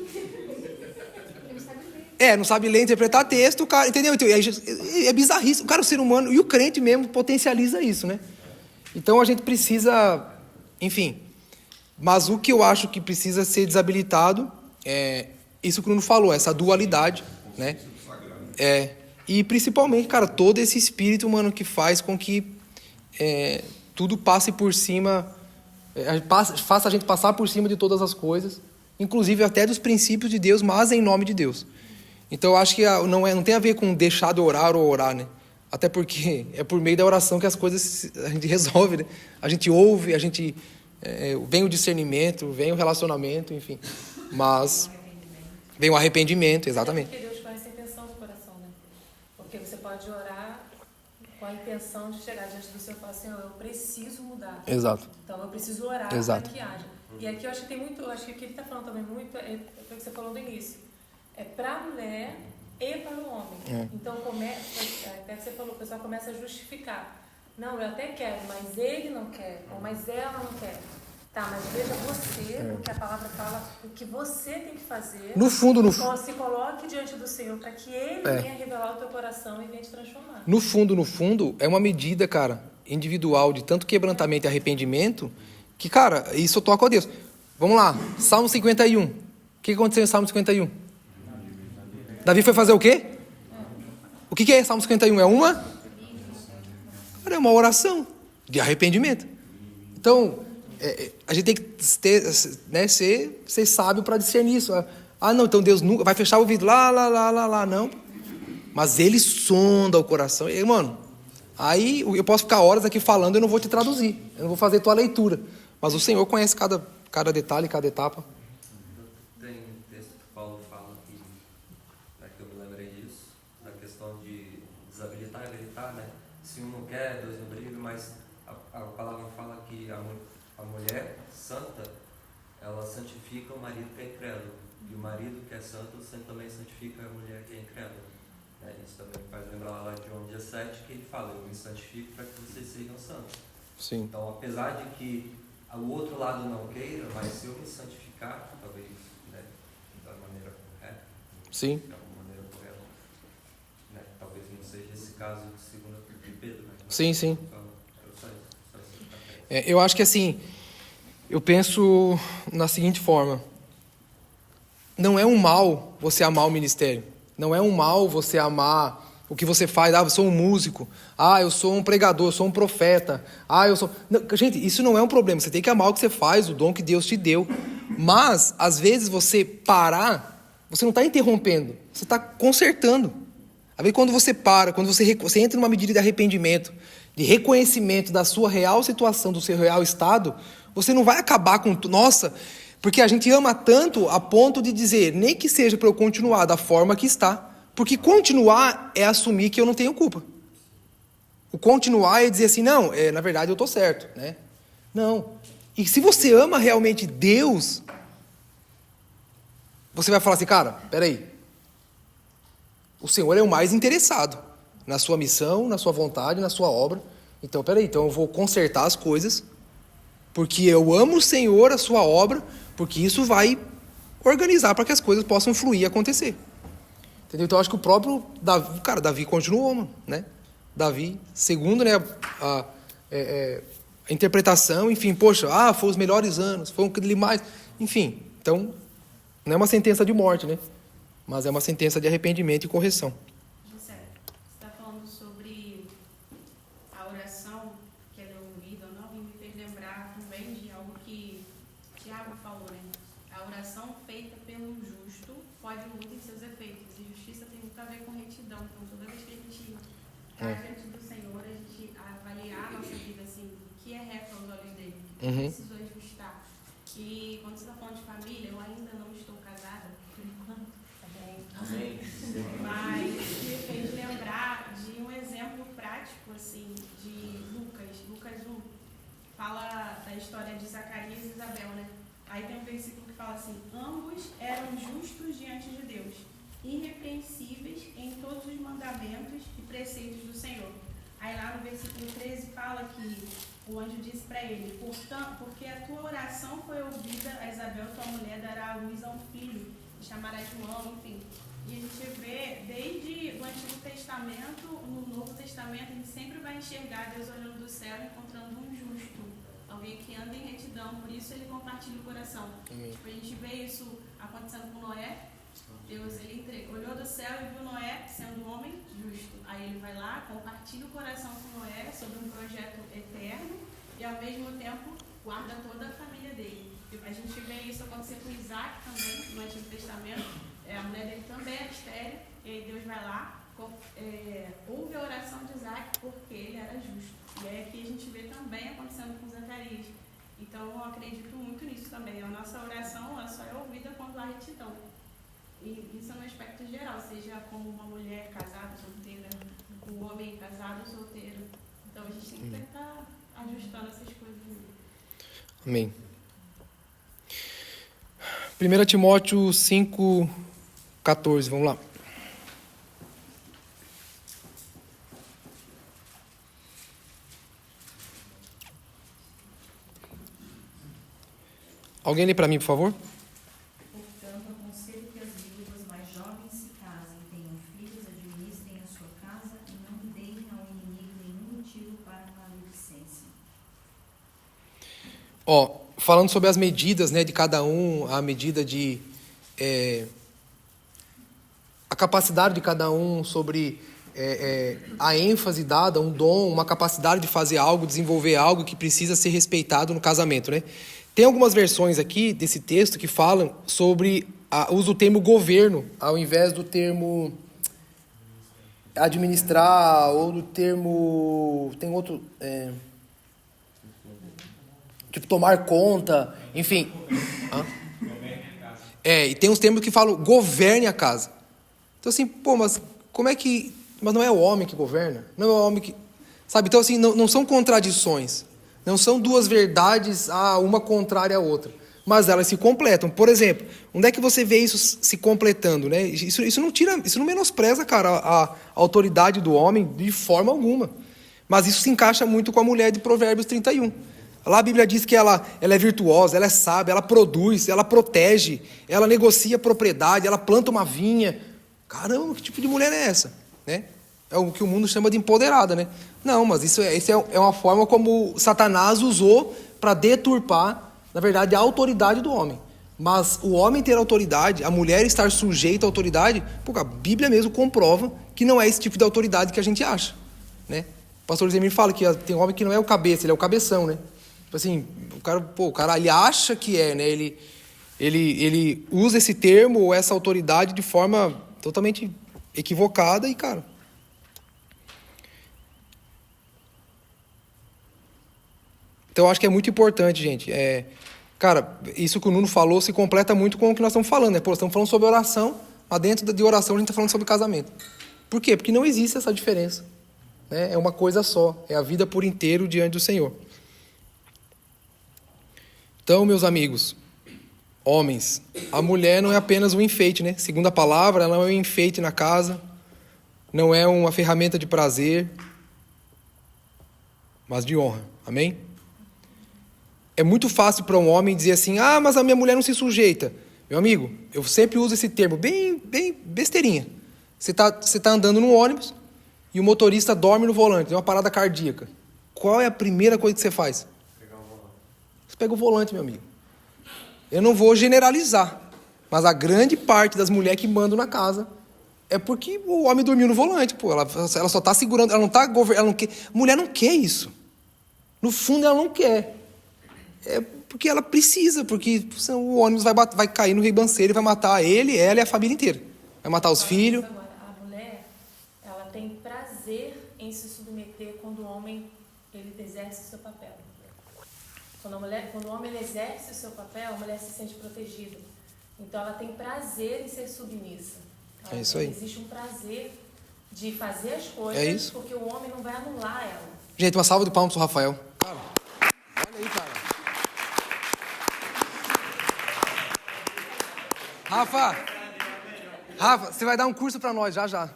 não sabe ler, interpretar texto, o cara, entendeu? Então, é bizarrice. O ser humano e o crente mesmo potencializa isso, né? Então a gente precisa, enfim. Mas o que eu acho que precisa ser desabilitado é isso que o Bruno falou, essa dualidade, né? E principalmente, cara, todo esse espírito, mano, que faz com que tudo passe por cima, faça a gente passar por cima de todas as coisas, inclusive até dos princípios de Deus, mas em nome de Deus. Então eu acho que não tem a ver com deixar de orar ou orar, né? Até porque é por meio da oração que as coisas a gente resolve, né? A gente ouve, a gente vem o discernimento, vem o relacionamento, enfim. Mas vem o arrependimento, exatamente. Porque Deus conhece a intenção do coração, né? Porque você pode orar com a intenção de chegar diante do Senhor e falar, Senhor, eu preciso mudar. Exato. Então eu preciso orar para que haja. E aqui eu acho que tem muito, acho que o que ele está falando também muito é o que você falou no início. É para a mulher e para o homem. Então, até que você falou, o pessoal começa a justificar. Não, eu até quero, mas ele não quer, ou mas ela não quer. Tá, mas veja você, o que a palavra fala, o que você tem que fazer. No fundo. Se coloque diante do Senhor para que Ele venha revelar o teu coração e venha te transformar. No fundo, é uma medida, cara, individual de tanto quebrantamento e arrependimento, que, cara, isso toca a Deus. Vamos lá, Salmo 51. O que aconteceu em Salmo 51? Davi foi fazer o quê? O que é Salmo 51? É uma oração de arrependimento. Então, a gente tem que ser sábio para discernir isso. Não, então Deus nunca vai fechar o ouvido. Lá, não. Mas Ele sonda o coração. E, mano, aí eu posso ficar horas aqui falando e eu não vou te traduzir. Eu não vou fazer tua leitura. Mas o Senhor conhece cada detalhe, cada etapa. Tem texto que Paulo fala que eu me lembrei disso, da questão de desabilitar e habilitar, né? Se um não quer, dois não brigam, mas a palavra fala que a mulher santa, ela santifica o marido que é incrédulo. E o marido que é santo também santifica a mulher que é incrédula. Isso também me faz lembrar lá de João 17, que ele fala, eu me santifico para que vocês sejam santos. Sim. Então, apesar de que o outro lado não queira, mas se eu me santificar, talvez, da maneira correta, Sim. da maneira correta, talvez não seja esse caso de Pedro, né? Sim. Só isso. Eu acho que assim, eu penso na seguinte forma: não é um mal você amar o ministério, não é um mal você amar o que você faz. Eu sou um músico, eu sou um pregador, eu sou um profeta, eu sou... Não, gente, isso não é um problema, você tem que amar o que você faz, o dom que Deus te deu. Mas, às vezes, você parar, você não está interrompendo, você está consertando. Às vezes, quando você para, quando você entra numa medida de arrependimento, de reconhecimento da sua real situação, do seu real estado, você não vai acabar com... Nossa, porque a gente ama tanto a ponto de dizer, nem que seja para eu continuar da forma que está. Porque continuar é assumir que eu não tenho culpa. O continuar é dizer assim, não, na verdade eu estou certo, né? Não. E se você ama realmente Deus, você vai falar assim, cara, peraí. O Senhor é o mais interessado na sua missão, na sua vontade, na sua obra. Então, peraí, então eu vou consertar as coisas, porque eu amo o Senhor, a sua obra, porque isso vai organizar para que as coisas possam fluir e acontecer. Entendeu? Então, eu acho que o próprio Davi continuou, mano, né? Davi, segundo, né, a interpretação, enfim, poxa, foi os melhores anos, foi um que mais, enfim. Então, não é uma sentença de morte, né? Mas é uma sentença de arrependimento e correção. José, você está falando sobre a oração que ela é ouvida ou não, e me fez lembrar também de algo que Tiago falou, né? A oração feita pelo justo pode muito em seus efeitos. E justiça tem muito a ver com retidão. Então, toda vez que a gente está diante do Senhor, a gente avaliar a nossa vida, assim, o que é reto aos olhos dele, o que preciso ajustar. E quando você está falando de família, eu ainda não estou casada, por enquanto. Amém. Mas me fez lembrar de um exemplo prático, assim, de Lucas 1. Fala da história de Zacarias e Isabel, né? Aí tem um versículo que fala assim: ambos eram justos diante de Deus, irrepreensíveis em todos os mandamentos e preceitos do Senhor. Aí lá no versículo 13 fala que o anjo disse para ele: portanto, porque a tua oração foi ouvida, a Isabel, tua mulher, dará à luz a um filho, e chamará João, enfim. E a gente vê, desde o Antigo Testamento, no Novo Testamento, a gente sempre vai enxergar Deus olhando do céu e encontrando um justo, alguém que anda em retidão, por isso ele compartilha o coração. Tipo, a gente vê isso acontecendo com Noé. Deus, ele olhou do céu e viu Noé sendo um homem justo. Aí ele vai lá, compartilha o coração com Noé sobre um projeto eterno e, ao mesmo tempo, guarda toda a família dele. A gente vê isso acontecer com Isaac também, no Antigo Testamento. A mulher dele também era estéril, e aí Deus vai lá, ouve a oração de Isaac porque ele era justo. E é que a gente vê também acontecendo com Zacarias. Então, eu acredito muito nisso também. A nossa oração ela só é ouvida quando há retidão. E isso é no aspecto geral, seja como uma mulher casada, solteira, um homem casado ou solteiro. Então, a gente tem que tentar ajustando essas coisas. Amém. 1 Timóteo 5:14, vamos lá. Alguém lê para mim, por favor? Portanto, aconselho que as viúvas mais jovens se casem, tenham filhos, administrem a sua casa e não deem ao inimigo nenhum motivo para maledicência. Falando sobre as medidas, né, de cada um, a medida de... a capacidade de cada um, sobre a ênfase dada, um dom, uma capacidade de fazer algo, desenvolver algo que precisa ser respeitado no casamento, né? Tem algumas versões aqui desse texto que falam sobre o uso do termo governo, ao invés do termo administrar, ou do termo... Tem outro... tipo, tomar conta, enfim. E tem uns termos que falam governe a casa. Então, assim, mas como é que... Mas não é o homem que governa? Não é o homem que... Sabe? Então, assim, não são contradições. Não são duas verdades, uma contrária à outra. Mas elas se completam. Por exemplo, onde é que você vê isso se completando, né? Isso não menospreza, cara, a autoridade do homem de forma alguma. Mas isso se encaixa muito com a mulher de Provérbios 31. Lá a Bíblia diz que ela é virtuosa, ela é sábia, ela produz, ela protege, ela negocia propriedade, ela planta uma vinha. Caramba, que tipo de mulher é essa? Né? É o que o mundo chama de empoderada, né? Não, mas isso é uma forma como Satanás usou para deturpar, na verdade, a autoridade do homem. Mas o homem ter autoridade, a mulher estar sujeita à autoridade, a Bíblia mesmo comprova que não é esse tipo de autoridade que a gente acha, né? O pastor Zemir fala que tem homem que não é o cabeça, ele é o cabeção, né? Tipo assim, o cara ele acha que é, né? Ele usa esse termo ou essa autoridade de forma totalmente equivocada e, cara... Então, eu acho que é muito importante, gente. Cara, isso que o Nuno falou se completa muito com o que nós estamos falando, né? Nós estamos falando sobre oração, mas dentro de oração a gente está falando sobre casamento. Por quê? Porque não existe essa diferença, né? É uma coisa só. É a vida por inteiro diante do Senhor. Então, meus amigos, homens, a mulher não é apenas um enfeite, né? Segundo a palavra, ela não é um enfeite na casa, não é uma ferramenta de prazer, mas de honra. Amém? É muito fácil para um homem dizer assim, mas a minha mulher não se sujeita. Meu amigo, eu sempre uso esse termo, bem besteirinha. Você tá andando num ônibus e o motorista dorme no volante, tem uma parada cardíaca. Qual é a primeira coisa que você faz? Pegar o volante. Você pega o volante, meu amigo. Eu não vou generalizar, mas a grande parte das mulheres que mandam na casa é porque o homem dormiu no volante. Ela só está segurando, ela não está governando. Mulher não quer isso. No fundo, ela não quer. porque ela precisa, porque senão o ônibus vai cair no ribanceiro e vai matar ele, ela e a família inteira. Vai matar os filhos. Agora, a mulher, ela tem prazer em se submeter quando o homem ele exerce o seu papel. Quando o homem ele exerce o seu papel, a mulher se sente protegida. Então ela tem prazer em ser submissa. É isso aí. Existe um prazer de fazer as coisas, É isso. porque o homem não vai anular ela. Gente, uma salva de palmas pro Rafael. Cara, olha aí, cara. Rafa, você vai dar um curso pra nós, já.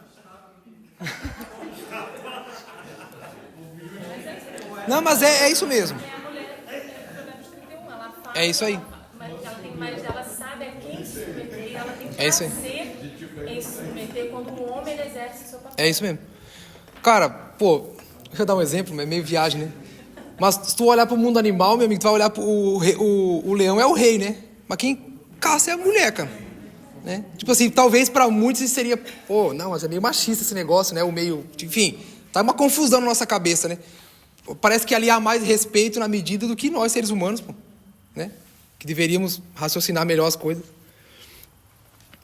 Não, mas é isso mesmo. A mulher, Provérbios 31, ela fala, É isso aí. mas ela sabe a quem se submeter, e ela tem É isso aí. prazer em se submeter quando o homem ele exerce o seu papel. É isso mesmo. Cara, pô, deixa eu dar um exemplo, é meio viagem, né? Mas se tu olhar pro mundo animal, meu amigo, tu vai olhar pro o leão é o rei, né? Mas quem caça é a mulher, cara. Né? Tipo assim, talvez pra muitos isso seria, pô, não, mas é meio machista esse negócio, né? O meio, enfim, tá uma confusão na nossa cabeça, né? Parece que ali há mais respeito na medida do que nós, seres humanos, pô, né? Que deveríamos raciocinar melhor as coisas.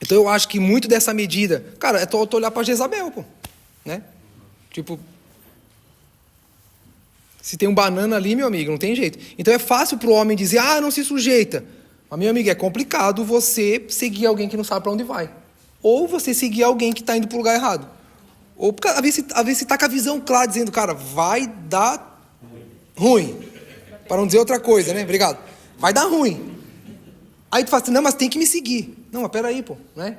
Então eu acho que muito dessa medida, cara, é tu olhar pra Jezabel, pô, né? Tipo, se tem um banana ali, meu amigo, não tem jeito. Então é fácil pro homem dizer, não se sujeita. Mas, meu amigo, é complicado você seguir alguém que não sabe para onde vai. Ou você seguir alguém que está indo para o lugar errado. Ou às vezes você está com a visão clara, dizendo, cara, vai dar ruim. Para não dizer outra coisa, né? Obrigado. Vai dar ruim. Aí tu fala assim, não, mas tem que me seguir. Não, mas peraí, pô, né?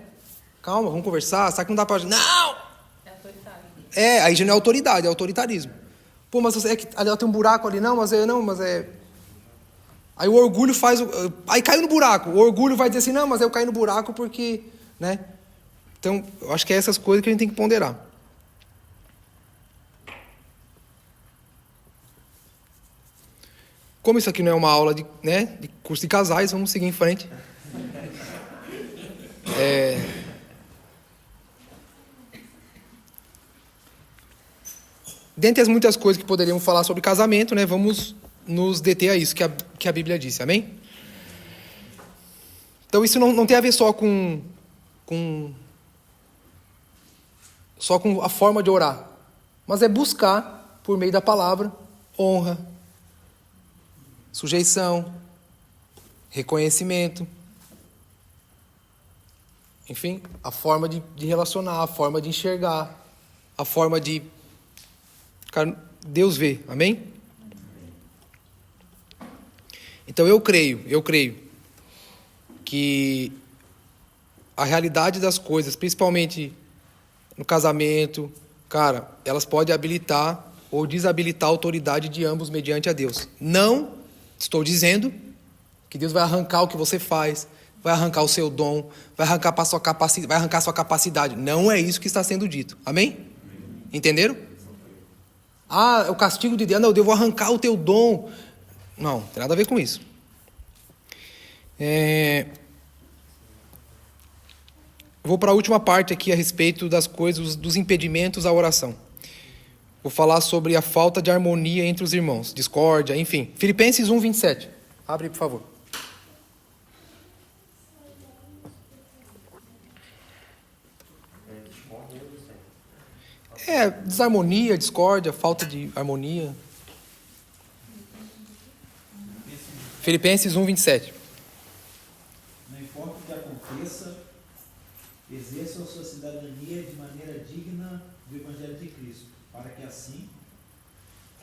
Calma, vamos conversar. Sabe que não dá para... Não! É autoritário. Aí já não é autoridade, é autoritarismo. Pô, mas você, ali tem um buraco ali. Não, mas é... Aí o orgulho faz... Aí caiu no buraco. O orgulho vai dizer assim, não, mas eu caí no buraco porque... né? Então, eu acho que é essas coisas que a gente tem que ponderar. Como isso aqui não é uma aula de curso de casais, vamos seguir em frente. Dentre as muitas coisas que poderíamos falar sobre casamento, né, vamos nos deter a isso que a Bíblia disse, amém? Então isso não tem a ver só com a forma de orar, mas é buscar, por meio da palavra, honra, sujeição, reconhecimento, enfim, a forma de relacionar, a forma de enxergar, a forma de... Cara, Deus vê, amém? Então eu creio que a realidade das coisas, principalmente no casamento, cara, elas podem habilitar ou desabilitar a autoridade de ambos mediante a Deus. Não estou dizendo que Deus vai arrancar o que você faz, vai arrancar o seu dom, vai arrancar a sua capacidade. Não é isso que está sendo dito. Amém? Entenderam? É o castigo de Deus. Não, eu vou arrancar o teu dom. Não, tem nada a ver com isso. Vou para a última parte aqui a respeito das coisas, dos impedimentos à oração. Vou falar sobre a falta de harmonia entre os irmãos, discórdia, enfim. Filipenses 1, 27. Abre, por favor. Desarmonia, discórdia, falta de harmonia. Filipenses 1, 27. Não importa o que aconteça, exerçam sua cidadania de maneira digna do Evangelho de Cristo, para que assim,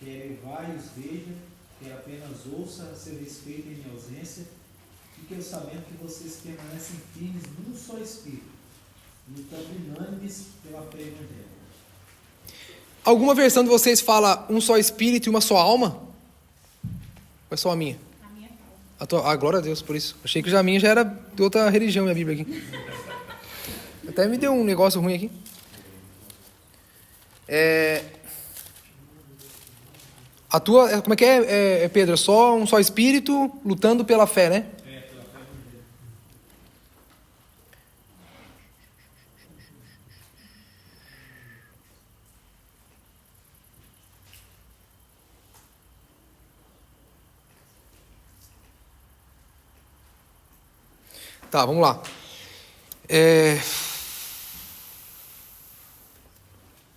quer eu vá e os veja, quer apenas ouça a seu respeito em minha ausência, fiquem sabendo que vocês permanecem firmes num só Espírito, lutando unânimes pela fé evangélica. Alguma versão de vocês fala um só Espírito e uma só alma? Ou é só a minha? A minha fala. Glória a Deus por isso. Achei que a minha já era de outra religião, minha Bíblia aqui. Até me deu um negócio ruim aqui. A tua, como é que é, Pedro? É só um só Espírito lutando pela fé, né? Pela fé evangélica. Tá, vamos lá.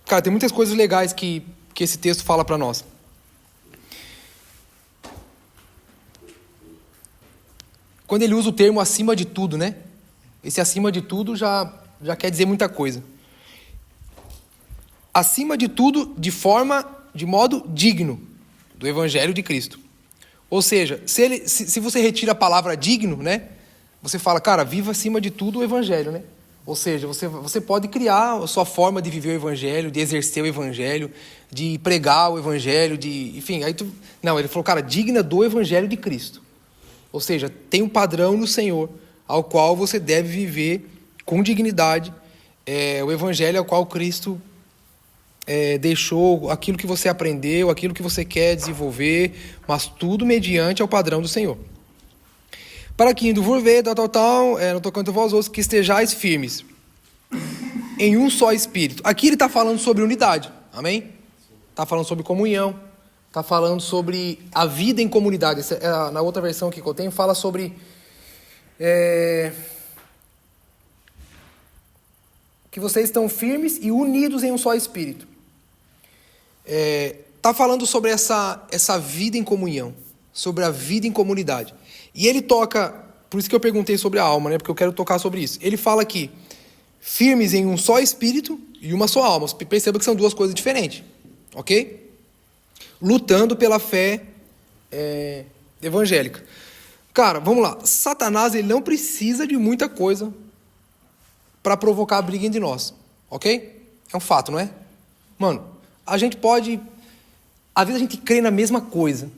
Cara, tem muitas coisas legais que esse texto fala para nós. Quando ele usa o termo acima de tudo, né? Esse acima de tudo já quer dizer muita coisa. Acima de tudo, de modo digno do Evangelho de Cristo. Ou seja, se você retira a palavra digno, né? Você fala, cara, viva acima de tudo o Evangelho, né? Ou seja, você pode criar a sua forma de viver o Evangelho, de exercer o Evangelho, de pregar o Evangelho, enfim, não, ele falou, cara, digna do Evangelho de Cristo. Ou seja, tem um padrão no Senhor ao qual você deve viver com dignidade, o Evangelho ao qual Cristo deixou, aquilo que você aprendeu, aquilo que você quer desenvolver, mas tudo mediante ao padrão do Senhor. Para que indo por ver, no tocante a vós outros, que estejais firmes em um só Espírito. Aqui ele está falando sobre unidade, amém? Está falando sobre comunhão, está falando sobre a vida em comunidade. Na outra versão aqui que eu tenho, fala sobre que vocês estão firmes e unidos em um só Espírito. Está falando sobre essa vida em comunhão, sobre a vida em comunidade. E ele toca, por isso que eu perguntei sobre a alma, né? Porque eu quero tocar sobre isso. Ele fala aqui, firmes em um só Espírito e uma só alma. Perceba que são duas coisas diferentes, ok? Lutando pela fé evangélica. Cara, vamos lá. Satanás, ele não precisa de muita coisa para provocar a briga entre nós, ok? É um fato, não é? Mano, a gente pode... Às vezes a gente crê na mesma coisa.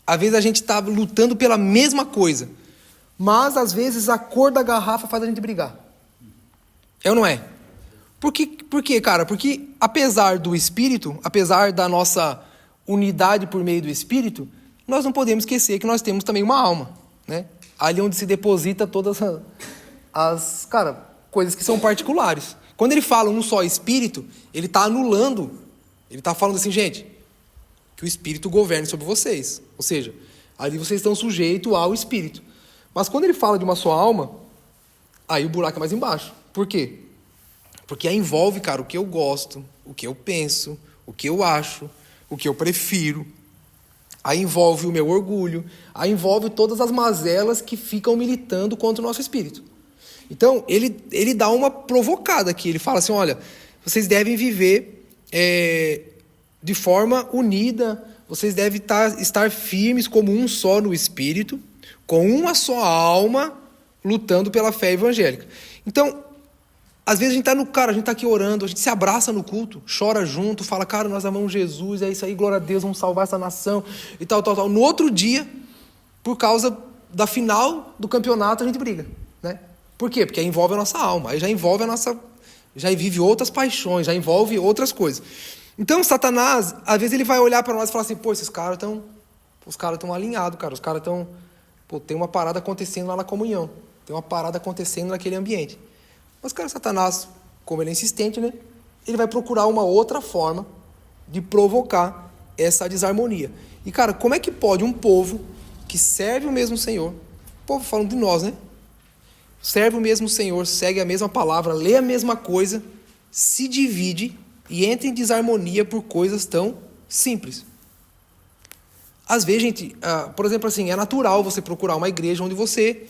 Às vezes a gente está lutando pela mesma coisa. Mas, às vezes, a cor da garrafa faz a gente brigar. É ou não é? Por quê, cara? Porque, apesar do Espírito, apesar da nossa unidade por meio do Espírito, nós não podemos esquecer que nós temos também uma alma, né? Ali onde se deposita todas as coisas que são particulares. Quando ele fala um só Espírito, ele está anulando, ele está falando assim, gente, que o Espírito governe sobre vocês. Ou seja, ali vocês estão sujeitos ao Espírito. Mas quando ele fala de uma só alma, aí o buraco é mais embaixo. Por quê? Porque aí envolve, cara, o que eu gosto, o que eu penso, o que eu acho, o que eu prefiro. Aí envolve o meu orgulho, aí envolve todas as mazelas que ficam militando contra o nosso espírito. Então, ele dá uma provocada aqui. Ele fala assim, olha, vocês devem viver de forma unida, vocês devem estar firmes como um só no espírito, com uma só alma, lutando pela fé evangélica. Então, às vezes a gente está aqui orando, a gente se abraça no culto, chora junto, fala, cara, nós amamos Jesus, é isso aí, glória a Deus, vamos salvar essa nação, e tal. No outro dia, por causa da final do campeonato, a gente briga, né? Por quê? Porque aí envolve a nossa alma, aí já envolve já vive outras paixões, já envolve outras coisas. Então, Satanás, às vezes ele vai olhar para nós e falar assim, pô, esses caras estão alinhados, cara, os caras estão, tem uma parada acontecendo lá na comunhão, tem uma parada acontecendo naquele ambiente. Mas, cara, Satanás, como ele é insistente, né? Ele vai procurar uma outra forma de provocar essa desarmonia. E, cara, como é que pode um povo que serve o mesmo Senhor, o povo falando de nós, né? Serve o mesmo Senhor, segue a mesma palavra, lê a mesma coisa, se divide e entra em desarmonia por coisas tão simples. Às vezes, gente, por exemplo, assim, é natural você procurar uma igreja onde você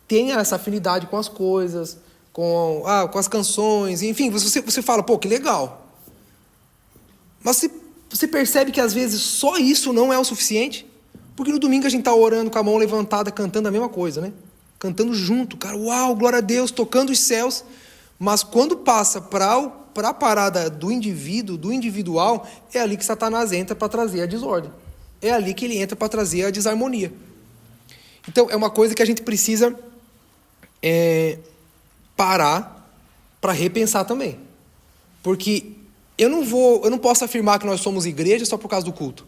tenha essa afinidade com as coisas, com as canções, enfim, você fala, pô, que legal. Mas você percebe que às vezes só isso não é o suficiente? Porque no domingo a gente está orando com a mão levantada, cantando a mesma coisa, né? Cantando junto, cara, uau, glória a Deus, tocando os céus. Mas quando passa para a parada do indivíduo, do individual, é ali que Satanás entra para trazer a desordem. É ali que ele entra para trazer a desarmonia. Então, é uma coisa que a gente precisa parar para repensar também. Porque eu não posso afirmar que nós somos igreja só por causa do culto.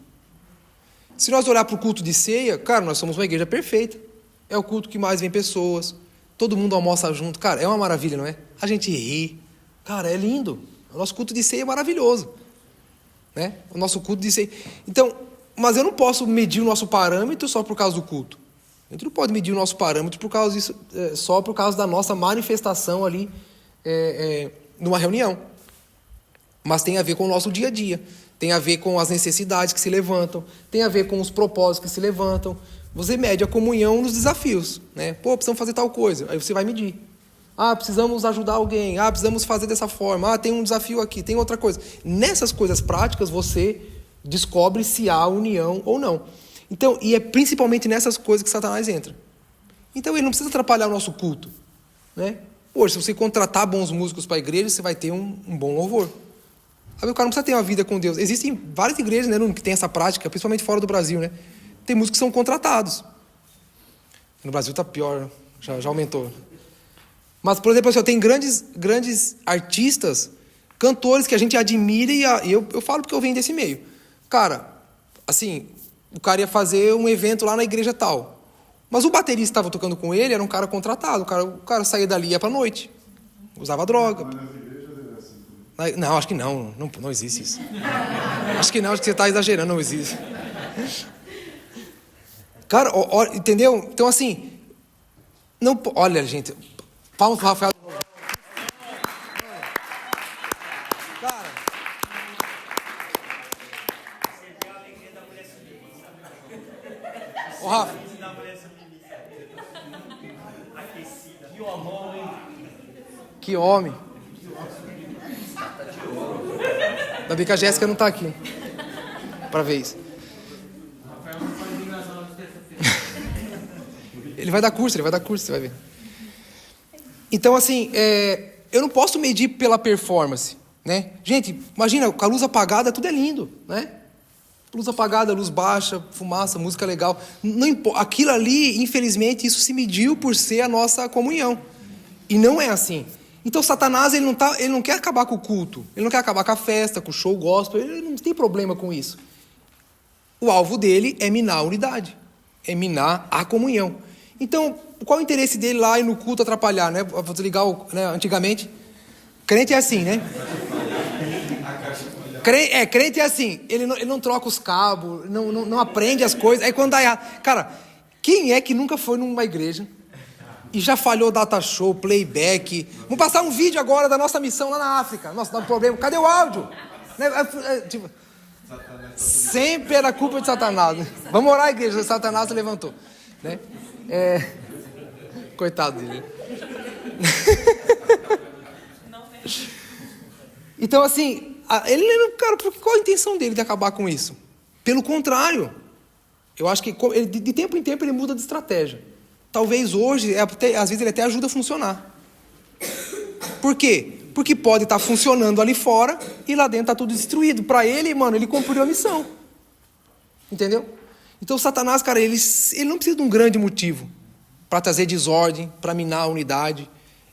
Se nós olhar para o culto de ceia, cara, nós somos uma igreja perfeita. É o culto que mais vem pessoas. Todo mundo almoça junto. Cara, é uma maravilha, não é? A gente ri. Cara, é lindo. O nosso culto de ceia é maravilhoso. Né? O nosso culto de ceia. Então, mas eu não posso medir o nosso parâmetro só por causa do culto. A gente não pode medir o nosso parâmetro por causa disso, só por causa da nossa manifestação ali numa reunião. Mas tem a ver com o nosso dia a dia. Tem a ver com as necessidades que se levantam. Tem a ver com os propósitos que se levantam. Você mede a comunhão nos desafios, né? Pô, precisamos fazer tal coisa. Aí você vai medir. Ah, precisamos ajudar alguém. Ah, precisamos fazer dessa forma. Ah, tem um desafio aqui, tem outra coisa. Nessas coisas práticas, você descobre se há união ou não. Então, e é principalmente nessas coisas que Satanás entra. Então, ele não precisa atrapalhar o nosso culto, né? Hoje, se você contratar bons músicos para a igreja, você vai ter um bom louvor. Aí o cara não precisa ter uma vida com Deus. Existem várias igrejas, né, que tem essa prática, principalmente fora do Brasil, né? Tem músicos que são contratados. No Brasil está pior, já aumentou. Mas, por exemplo, assim, tem grandes artistas, cantores que a gente admira e eu falo porque eu venho desse meio. Cara, assim, o cara ia fazer um evento lá na igreja tal. Mas o baterista que estava tocando com ele era um cara contratado. O cara saía dali e ia pra noite. Usava droga. Mas nas igrejas é assim. Não, acho que não existe isso. Acho que você está exagerando, não existe. Cara, entendeu? Então, assim, não, olha, gente, palmas para o Rafael. Cara, ô Rafa, que homem. Ainda bem que a Jéssica não está aqui para ver isso. Ele vai dar curso, você vai ver. Então, assim, eu não posso medir pela performance, né? Gente, imagina, com a luz apagada, tudo é lindo, né? Luz apagada, luz baixa, fumaça, música legal. Não, aquilo ali, infelizmente, isso se mediu por ser a nossa comunhão. E não é assim. Então, Satanás, ele não quer acabar com o culto. Ele não quer acabar com a festa, com o show gospel. Ele não tem problema com isso. O alvo dele é minar a unidade. É minar a comunhão. Então, qual o interesse dele lá e no culto atrapalhar, né? Vou desligar né? Antigamente. Crente é assim, né? Crente é assim. Ele não troca os cabos, não aprende as coisas. Aí quando dá errado. Cara, quem é que nunca foi numa igreja e já falhou data show, playback? Vamos passar um vídeo agora da nossa missão lá na África. Nossa, dá um problema. Cadê o áudio? Tipo, sempre era culpa de Satanás. Vamos orar, igreja. Satanás se levantou. Né? Coitado dele. Então, assim, cara, qual a intenção dele de acabar com isso? Pelo contrário, eu acho que de tempo em tempo ele muda de estratégia. Talvez hoje, às vezes ele até ajuda a funcionar. Por quê? Porque pode estar funcionando ali fora e lá dentro está tudo destruído. Para ele, mano, ele cumpriu a missão. Entendeu? Então, Satanás, cara, ele não precisa de um grande motivo para trazer desordem, para minar a unidade.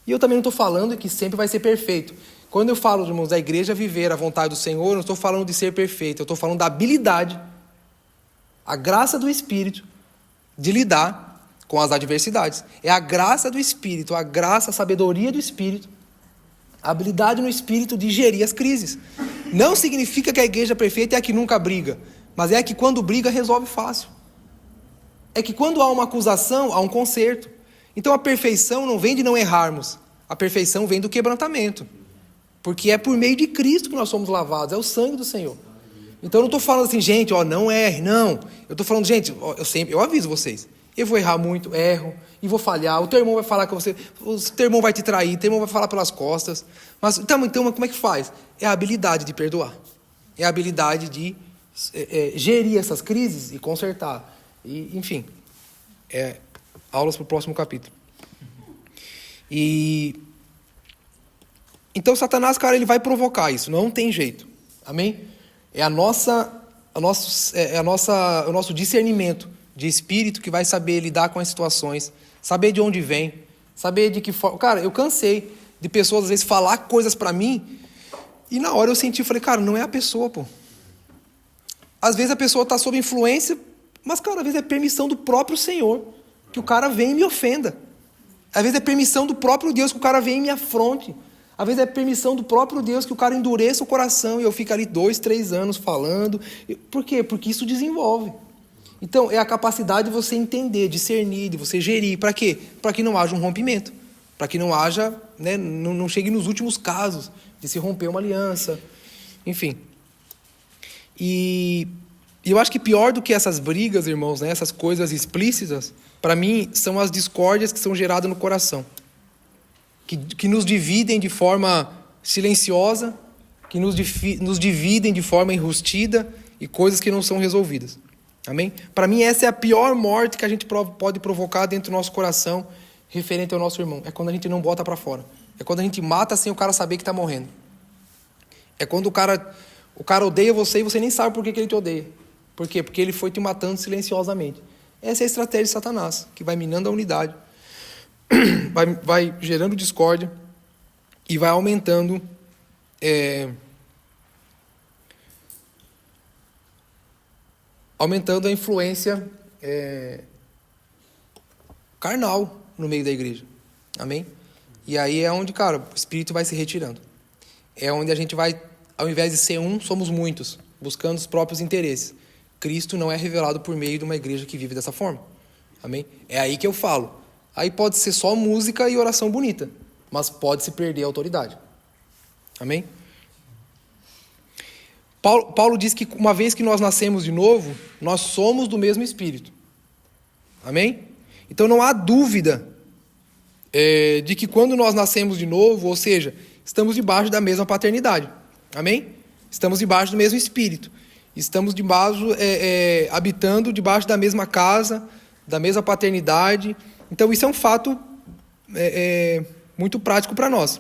E eu também não estou falando que sempre vai ser perfeito. Quando eu falo, irmãos, da igreja viver a vontade do Senhor, eu não estou falando de ser perfeito. Eu estou falando da habilidade, a graça do Espírito de lidar com as adversidades. É a graça do Espírito, a graça, a sabedoria do Espírito, a habilidade no Espírito de gerir as crises. Não significa que a igreja perfeita é a que nunca briga. Mas é que quando briga, resolve fácil. É que quando há uma acusação, há um conserto. Então a perfeição não vem de não errarmos. A perfeição vem do quebrantamento. Porque é por meio de Cristo que nós somos lavados. É o sangue do Senhor. Então eu não estou falando assim, gente, não erre, não. Eu estou falando, gente, eu aviso vocês. Eu vou errar muito, erro, e vou falhar. O teu irmão vai falar com você, o teu irmão vai te trair, o teu irmão vai falar pelas costas. Mas então como é que faz? É a habilidade de perdoar. É a habilidade de gerir essas crises e consertar. E, enfim, aulas para o próximo capítulo. Então, Satanás, cara, ele vai provocar isso. Não tem jeito. Amém? É o nosso discernimento de espírito que vai saber lidar com as situações, saber de onde vem, saber de que forma... Cara, eu cansei de pessoas, às vezes, falar coisas para mim e na hora eu falei, cara, não é a pessoa, pô. Às vezes a pessoa está sob influência, mas, cara, às vezes é permissão do próprio Senhor que o cara venha e me ofenda. Às vezes é permissão do próprio Deus que o cara venha e me afronte. Às vezes é permissão do próprio Deus que o cara endureça o coração e eu fico ali 2, 3 anos falando. Por quê? Porque isso desenvolve. Então, é a capacidade de você entender, discernir, de você gerir. Para quê? Para que não haja um rompimento. Para que não haja, né, não chegue nos últimos casos de se romper uma aliança. Enfim. E eu acho que pior do que essas brigas, irmãos, né, essas coisas explícitas, para mim, são as discórdias que são geradas no coração. Que nos dividem de forma silenciosa, que nos dividem de forma enrustida e coisas que não são resolvidas. Amém? Para mim, essa é a pior morte que a gente pode provocar dentro do nosso coração referente ao nosso irmão. É quando a gente não bota para fora. É quando a gente mata sem o cara saber que está morrendo. É quando o cara odeia você e você nem sabe por que ele te odeia. Por quê? Porque ele foi te matando silenciosamente. Essa é a estratégia de Satanás, que vai minando a unidade, vai gerando discórdia e vai aumentando a influência carnal no meio da igreja. Amém? E aí é onde, cara, o Espírito vai se retirando. É onde a gente vai, ao invés de ser um, somos muitos, buscando os próprios interesses. Cristo não é revelado por meio de uma igreja que vive dessa forma. Amém? É aí que eu falo. Aí pode ser só música e oração bonita, mas pode se perder a autoridade. Amém? Paulo diz que uma vez que nós nascemos de novo, nós somos do mesmo Espírito. Amém? Então não há dúvida de que quando nós nascemos de novo, ou seja, estamos debaixo da mesma paternidade. Amém? Estamos debaixo do mesmo Espírito. Estamos habitando debaixo da mesma casa, da mesma paternidade. Então isso é um fato muito prático para nós.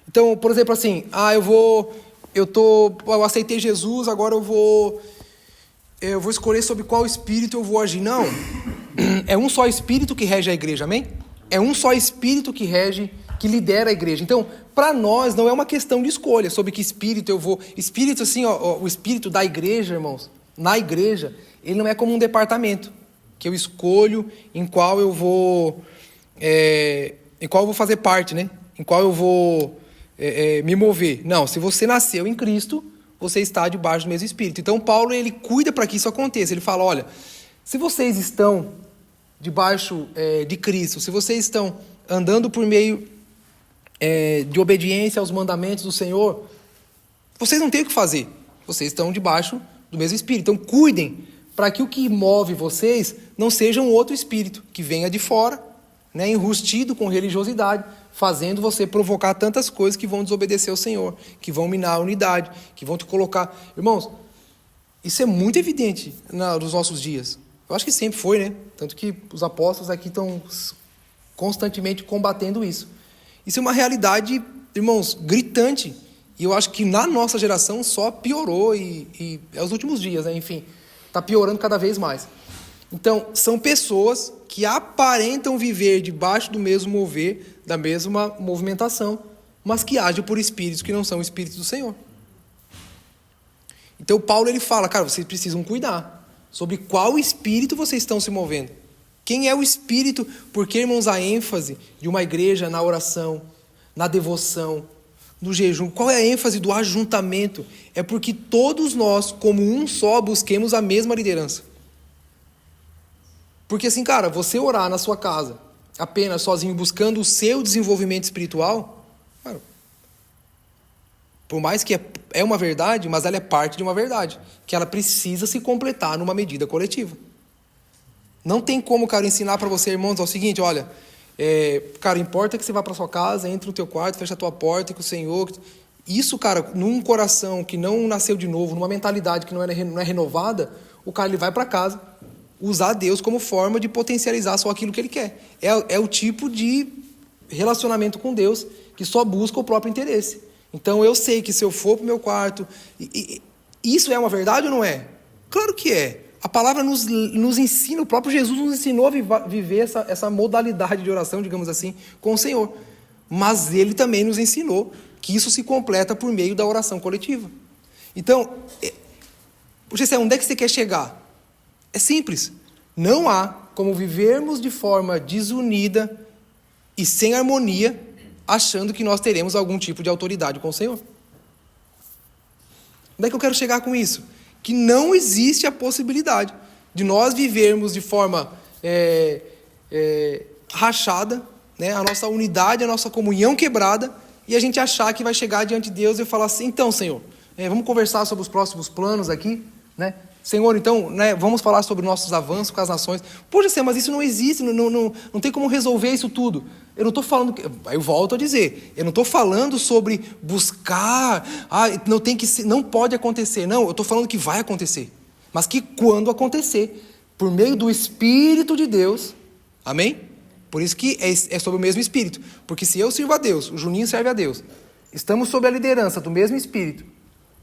Então, por exemplo, assim, eu aceitei Jesus, agora eu vou escolher sobre qual espírito eu vou agir. Não, é um só espírito que rege a igreja, amém? É um só espírito que rege, que lidera a igreja. Então, para nós, não é uma questão de escolha sobre que espírito eu vou. Espírito, assim, o espírito da igreja, irmãos, na igreja, ele não é como um departamento, que eu escolho em qual eu vou fazer parte, né? Em qual eu vou me mover. Não, se você nasceu em Cristo, você está debaixo do mesmo Espírito. Então, Paulo, ele cuida para que isso aconteça. Ele fala, olha, se vocês estão debaixo de Cristo, se vocês estão andando por meio de obediência aos mandamentos do Senhor, vocês não têm o que fazer. Vocês estão debaixo do mesmo Espírito. Então, cuidem para que o que move vocês não seja um outro espírito, que venha de fora, né, enrustido com religiosidade, fazendo você provocar tantas coisas que vão desobedecer ao Senhor, que vão minar a unidade, que vão te colocar... Irmãos, isso é muito evidente nos nossos dias. Eu acho que sempre foi, né? Tanto que os apóstolos aqui estão constantemente combatendo isso. Isso é uma realidade, irmãos, gritante. E eu acho que na nossa geração só piorou e é os últimos dias, né? Enfim, está piorando cada vez mais. Então, são pessoas que aparentam viver debaixo do mesmo mover, da mesma movimentação, mas que agem por espíritos que não são espíritos do Senhor. Então, Paulo ele fala, cara, vocês precisam cuidar sobre qual espírito vocês estão se movendo. Quem é o espírito? Porque, irmãos, a ênfase de uma igreja na oração, na devoção, no jejum, qual é a ênfase do ajuntamento? É porque todos nós, como um só, busquemos a mesma liderança. Porque assim, cara, você orar na sua casa, apenas sozinho, buscando o seu desenvolvimento espiritual, cara, por mais que é uma verdade, mas ela é parte de uma verdade, que ela precisa se completar numa medida coletiva. Não tem como, cara, ensinar para você, irmãos, é o seguinte, olha, cara, importa que você vá para sua casa, entre no teu quarto, fecha a tua porta, que o Senhor... Isso, cara, num coração que não nasceu de novo, numa mentalidade que não é renovada, o cara ele vai para casa, usar Deus como forma de potencializar só aquilo que ele quer. É o tipo de relacionamento com Deus que só busca o próprio interesse. Então eu sei que se eu for para o meu quarto... isso é uma verdade ou não é? Claro que é. A palavra nos ensina, o próprio Jesus nos ensinou a viver essa modalidade de oração, digamos assim, com o Senhor. Mas ele também nos ensinou que isso se completa por meio da oração coletiva. Então, onde é que você quer chegar? É simples. Não há como vivermos de forma desunida e sem harmonia, achando que nós teremos algum tipo de autoridade com o Senhor. Onde é que eu quero chegar com isso? que não existe a possibilidade de nós vivermos de forma rachada, né? A nossa unidade, a nossa comunhão quebrada, e a gente achar que vai chegar diante de Deus e falar assim, então, Senhor, vamos conversar sobre os próximos planos aqui, né? Senhor, então, né, vamos falar sobre nossos avanços com as nações. Poxa, Senhor, mas isso não existe, não tem como resolver isso tudo. Eu não estou falando, eu volto a dizer, eu não estou falando sobre buscar, não pode acontecer. Não, eu estou falando que vai acontecer. Mas que quando acontecer, por meio do Espírito de Deus, amém? Por isso que é sobre o mesmo Espírito. Porque se eu sirvo a Deus, o Juninho serve a Deus, estamos sob a liderança do mesmo Espírito,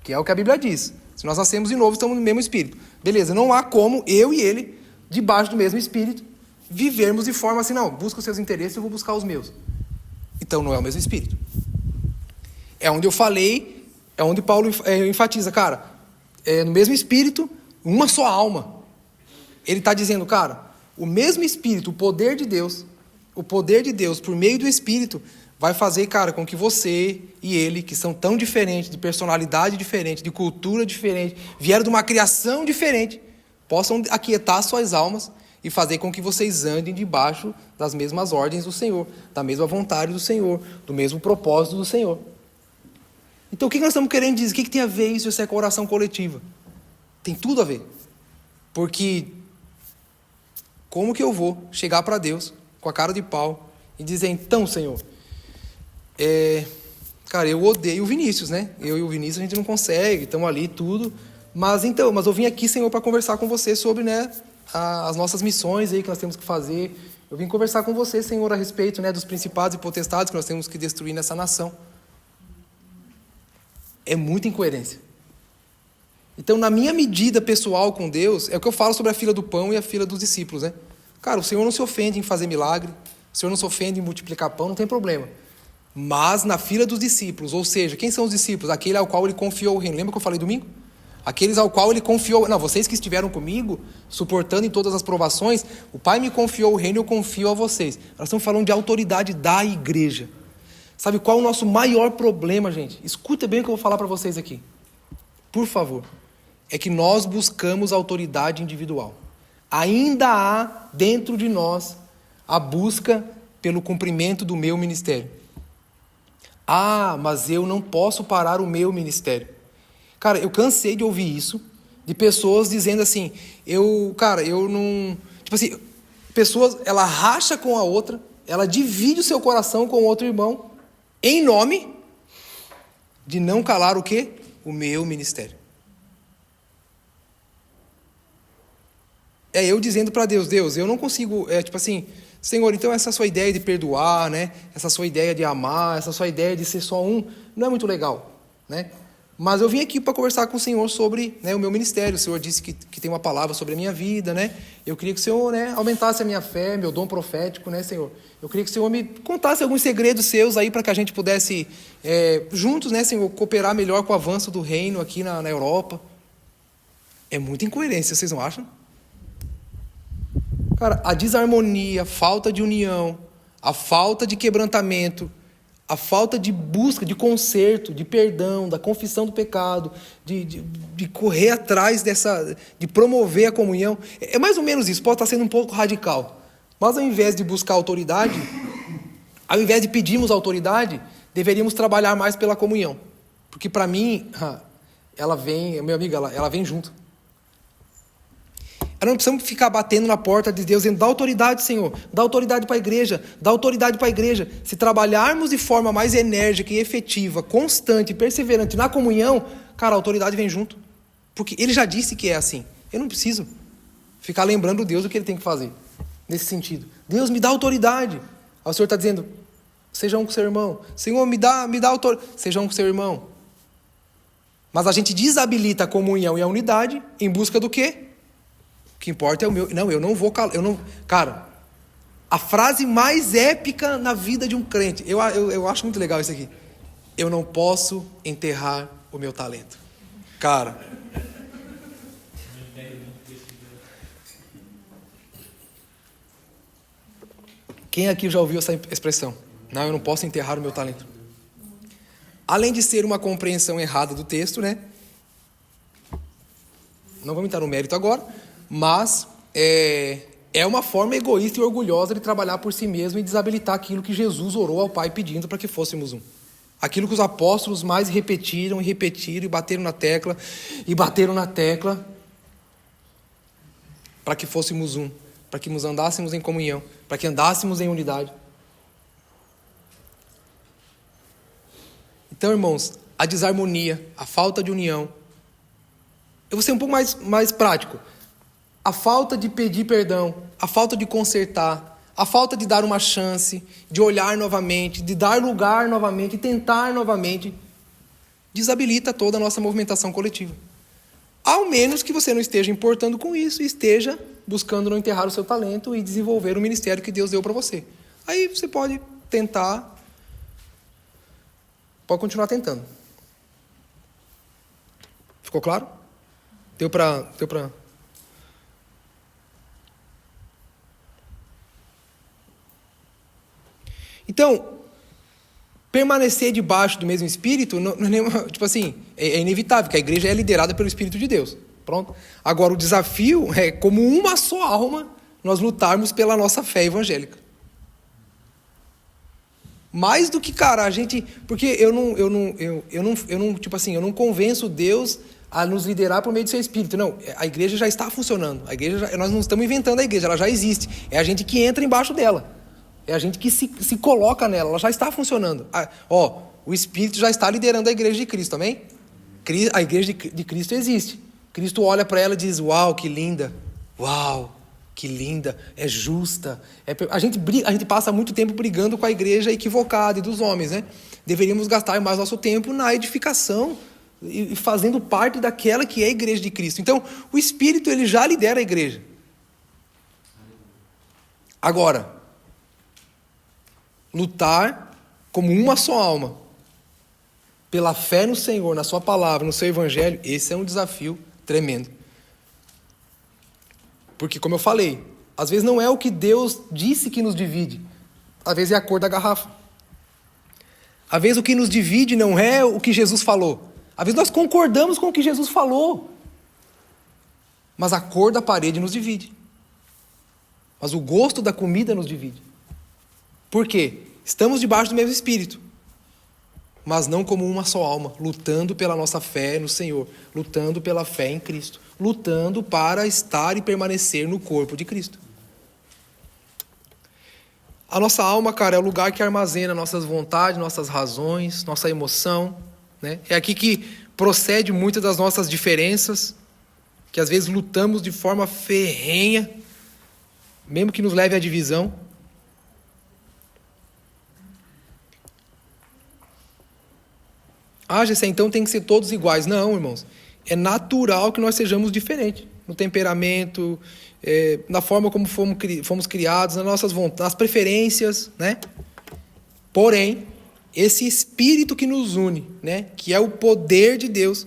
que é o que a Bíblia diz. Se nós nascemos de novo, estamos no mesmo Espírito. Beleza, não há como eu e ele, debaixo do mesmo Espírito, vivermos de forma assim, não, busca os seus interesses, eu vou buscar os meus. Então não é o mesmo Espírito. É onde eu falei, é onde Paulo enfatiza, cara, no mesmo Espírito, uma só alma. Ele está dizendo, cara, o mesmo Espírito, o poder de Deus, por meio do Espírito, vai fazer, cara, com que você e ele, que são tão diferentes, de personalidade diferente, de cultura diferente, vieram de uma criação diferente, possam aquietar suas almas e fazer com que vocês andem debaixo das mesmas ordens do Senhor, da mesma vontade do Senhor, do mesmo propósito do Senhor. Então, o que nós estamos querendo dizer? O que tem a ver isso, essa oração coletiva? Tem tudo a ver. Porque como que eu vou chegar para Deus com a cara de pau e dizer, então, Senhor, cara, eu odeio o Vinícius, né? Eu e o Vinícius a gente não consegue, estamos ali tudo, mas eu vim aqui, Senhor, para conversar com você sobre, né, as nossas missões aí que nós temos que fazer. Eu vim conversar com você, Senhor, a respeito, né, dos principados e potestades que nós temos que destruir nessa nação. É muita incoerência. Então, na minha medida pessoal com Deus, é o que eu falo sobre a fila do pão e a fila dos discípulos, né? Cara, o Senhor não se ofende em fazer milagre, o Senhor não se ofende em multiplicar pão, não tem problema. Mas na fila dos discípulos, ou seja, quem são os discípulos? Aquele ao qual ele confiou o reino. Lembra que eu falei domingo? Aqueles ao qual ele confiou... Não, vocês que estiveram comigo, suportando em todas as provações, o Pai me confiou o reino e eu confio a vocês. Nós estamos falando de autoridade da igreja. Sabe qual é o nosso maior problema, gente? Escuta bem o que eu vou falar para vocês aqui. Por favor. É que nós buscamos autoridade individual. Ainda há dentro de nós a busca pelo cumprimento do meu ministério. Ah, mas eu não posso parar o meu ministério. Cara, eu cansei de ouvir isso, de pessoas dizendo assim, eu não... Tipo assim, pessoas, ela racha com a outra, ela divide o seu coração com o outro irmão, em nome de não calar o quê? O meu ministério. É eu dizendo para Deus, eu não consigo, tipo assim, Senhor, então essa sua ideia de perdoar, né? Essa sua ideia de amar, essa sua ideia de ser só um, não é muito legal, né? Mas eu vim aqui para conversar com o Senhor sobre, né, o meu ministério. O Senhor disse que tem uma palavra sobre a minha vida, né? Eu queria que o Senhor, né, aumentasse a minha fé, meu dom profético, né, Senhor? Eu queria que o Senhor me contasse alguns segredos seus aí para que a gente pudesse, juntos, né, Senhor, cooperar melhor com o avanço do reino aqui na Europa. É muita incoerência, vocês não acham? Cara, a desarmonia, a falta de união, a falta de quebrantamento, a falta de busca, de conserto, de perdão, da confissão do pecado, de correr atrás de promover a comunhão, é mais ou menos isso, pode estar sendo um pouco radical. Mas ao invés de buscar autoridade, ao invés de pedirmos autoridade, deveríamos trabalhar mais pela comunhão. Porque para mim, ela vem, meu amigo, ela vem junto. Nós não precisamos ficar batendo na porta de Deus, dizendo, dá autoridade, Senhor, dá autoridade para a igreja, dá autoridade para a igreja. Se trabalharmos de forma mais enérgica e efetiva, constante e perseverante na comunhão, cara, a autoridade vem junto. Porque Ele já disse que é assim. Eu não preciso ficar lembrando Deus o que Ele tem que fazer, nesse sentido. Deus, me dá autoridade. Aí o Senhor está dizendo, seja um com seu irmão. Senhor, me dá autoridade. Seja um com seu irmão. Mas a gente desabilita a comunhão e a unidade em busca do quê? O que importa é o meu... Não, eu não vou... Cara, a frase mais épica na vida de um crente, eu acho muito legal isso aqui. Eu não posso enterrar o meu talento. Cara... Quem aqui já ouviu essa expressão? Não, eu não posso enterrar o meu talento. Além de ser uma compreensão errada do texto, né? Não vamos entrar no mérito agora, mas é uma forma egoísta e orgulhosa de trabalhar por si mesmo e desabilitar aquilo que Jesus orou ao Pai pedindo para que fôssemos um. Aquilo que os apóstolos mais repetiram e bateram na tecla para que fôssemos um, para que nos andássemos em comunhão, para que andássemos em unidade. Então, irmãos, a desarmonia, a falta de união. Eu vou ser um pouco mais prático. A falta de pedir perdão, a falta de consertar, a falta de dar uma chance, de olhar novamente, de dar lugar novamente, de tentar novamente, desabilita toda a nossa movimentação coletiva. Ao menos que você não esteja importando com isso e esteja buscando não enterrar o seu talento e desenvolver o ministério que Deus deu para você. Aí você pode tentar, pode continuar tentando. Ficou claro? Deu para... Então, permanecer debaixo do mesmo Espírito, não é nenhuma, tipo assim, é inevitável, porque a igreja é liderada pelo Espírito de Deus. Pronto. Agora, o desafio é, como uma só alma, nós lutarmos pela nossa fé evangélica. Mais do que, cara, a gente... Porque eu não convenço Deus a nos liderar por meio do seu Espírito. Não, a igreja já está funcionando. Nós não estamos inventando a igreja, ela já existe. É a gente que entra embaixo dela. É a gente que se coloca nela, ela já está funcionando. O Espírito já está liderando a igreja de Cristo, amém? A igreja de Cristo existe. Cristo olha para ela e diz, uau, que linda. Uau, que linda, é justa. A gente passa muito tempo brigando com a igreja equivocada e dos homens, né? Deveríamos gastar mais nosso tempo na edificação e fazendo parte daquela que é a igreja de Cristo. Então, o Espírito, ele já lidera a igreja. Agora, lutar como uma só alma, pela fé no Senhor, na sua palavra, no seu evangelho, esse é um desafio tremendo. Porque, como eu falei, às vezes não é o que Deus disse que nos divide, às vezes é a cor da garrafa. Às vezes o que nos divide não é o que Jesus falou. Às vezes nós concordamos com o que Jesus falou, mas a cor da parede nos divide. Mas o gosto da comida nos divide. Por quê? Estamos debaixo do mesmo Espírito, mas não como uma só alma, lutando pela nossa fé no Senhor, lutando pela fé em Cristo, lutando para estar e permanecer no corpo de Cristo. A nossa alma, cara, é o lugar que armazena nossas vontades, nossas razões, nossa emoção, né? É aqui que procede muitas das nossas diferenças, que às vezes lutamos de forma ferrenha, mesmo que nos leve à divisão. Gessé, então tem que ser todos iguais. Não, irmãos. É natural que nós sejamos diferentes. No temperamento, na forma como fomos criados, nas nossas vontades, nas preferências, né? Porém, esse Espírito que nos une, né? Que é o poder de Deus,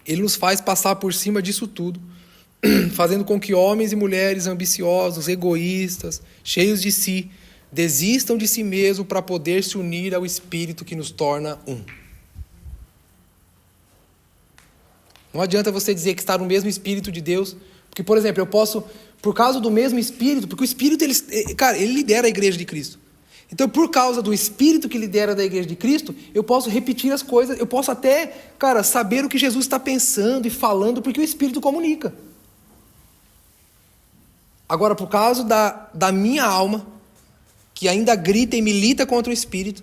ele nos faz passar por cima disso tudo, fazendo com que homens e mulheres ambiciosos, egoístas, cheios de si, desistam de si mesmo para poder se unir ao Espírito que nos torna um. Não adianta você dizer que está no mesmo Espírito de Deus, porque, por exemplo, eu posso, por causa do mesmo Espírito, porque o Espírito, ele lidera a igreja de Cristo. Então, por causa do Espírito que lidera da igreja de Cristo, eu posso repetir as coisas, eu posso até, saber o que Jesus está pensando e falando, porque o Espírito comunica. Agora, por causa da minha alma, que ainda grita e milita contra o Espírito,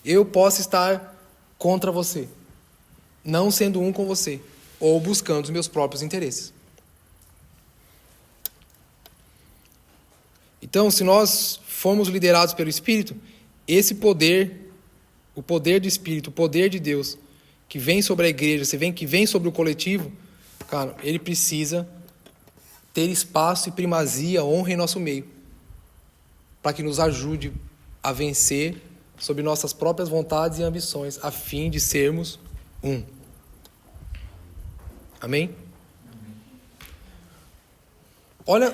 eu posso estar contra você, não sendo um com você, ou buscando os meus próprios interesses. Então, se nós formos liderados pelo Espírito, esse poder, o poder do Espírito, o poder de Deus, que vem sobre a igreja, que vem sobre o coletivo, ele precisa ter espaço e primazia, honra em nosso meio, para que nos ajude a vencer sobre nossas próprias vontades e ambições, a fim de sermos um. Amém? Olha,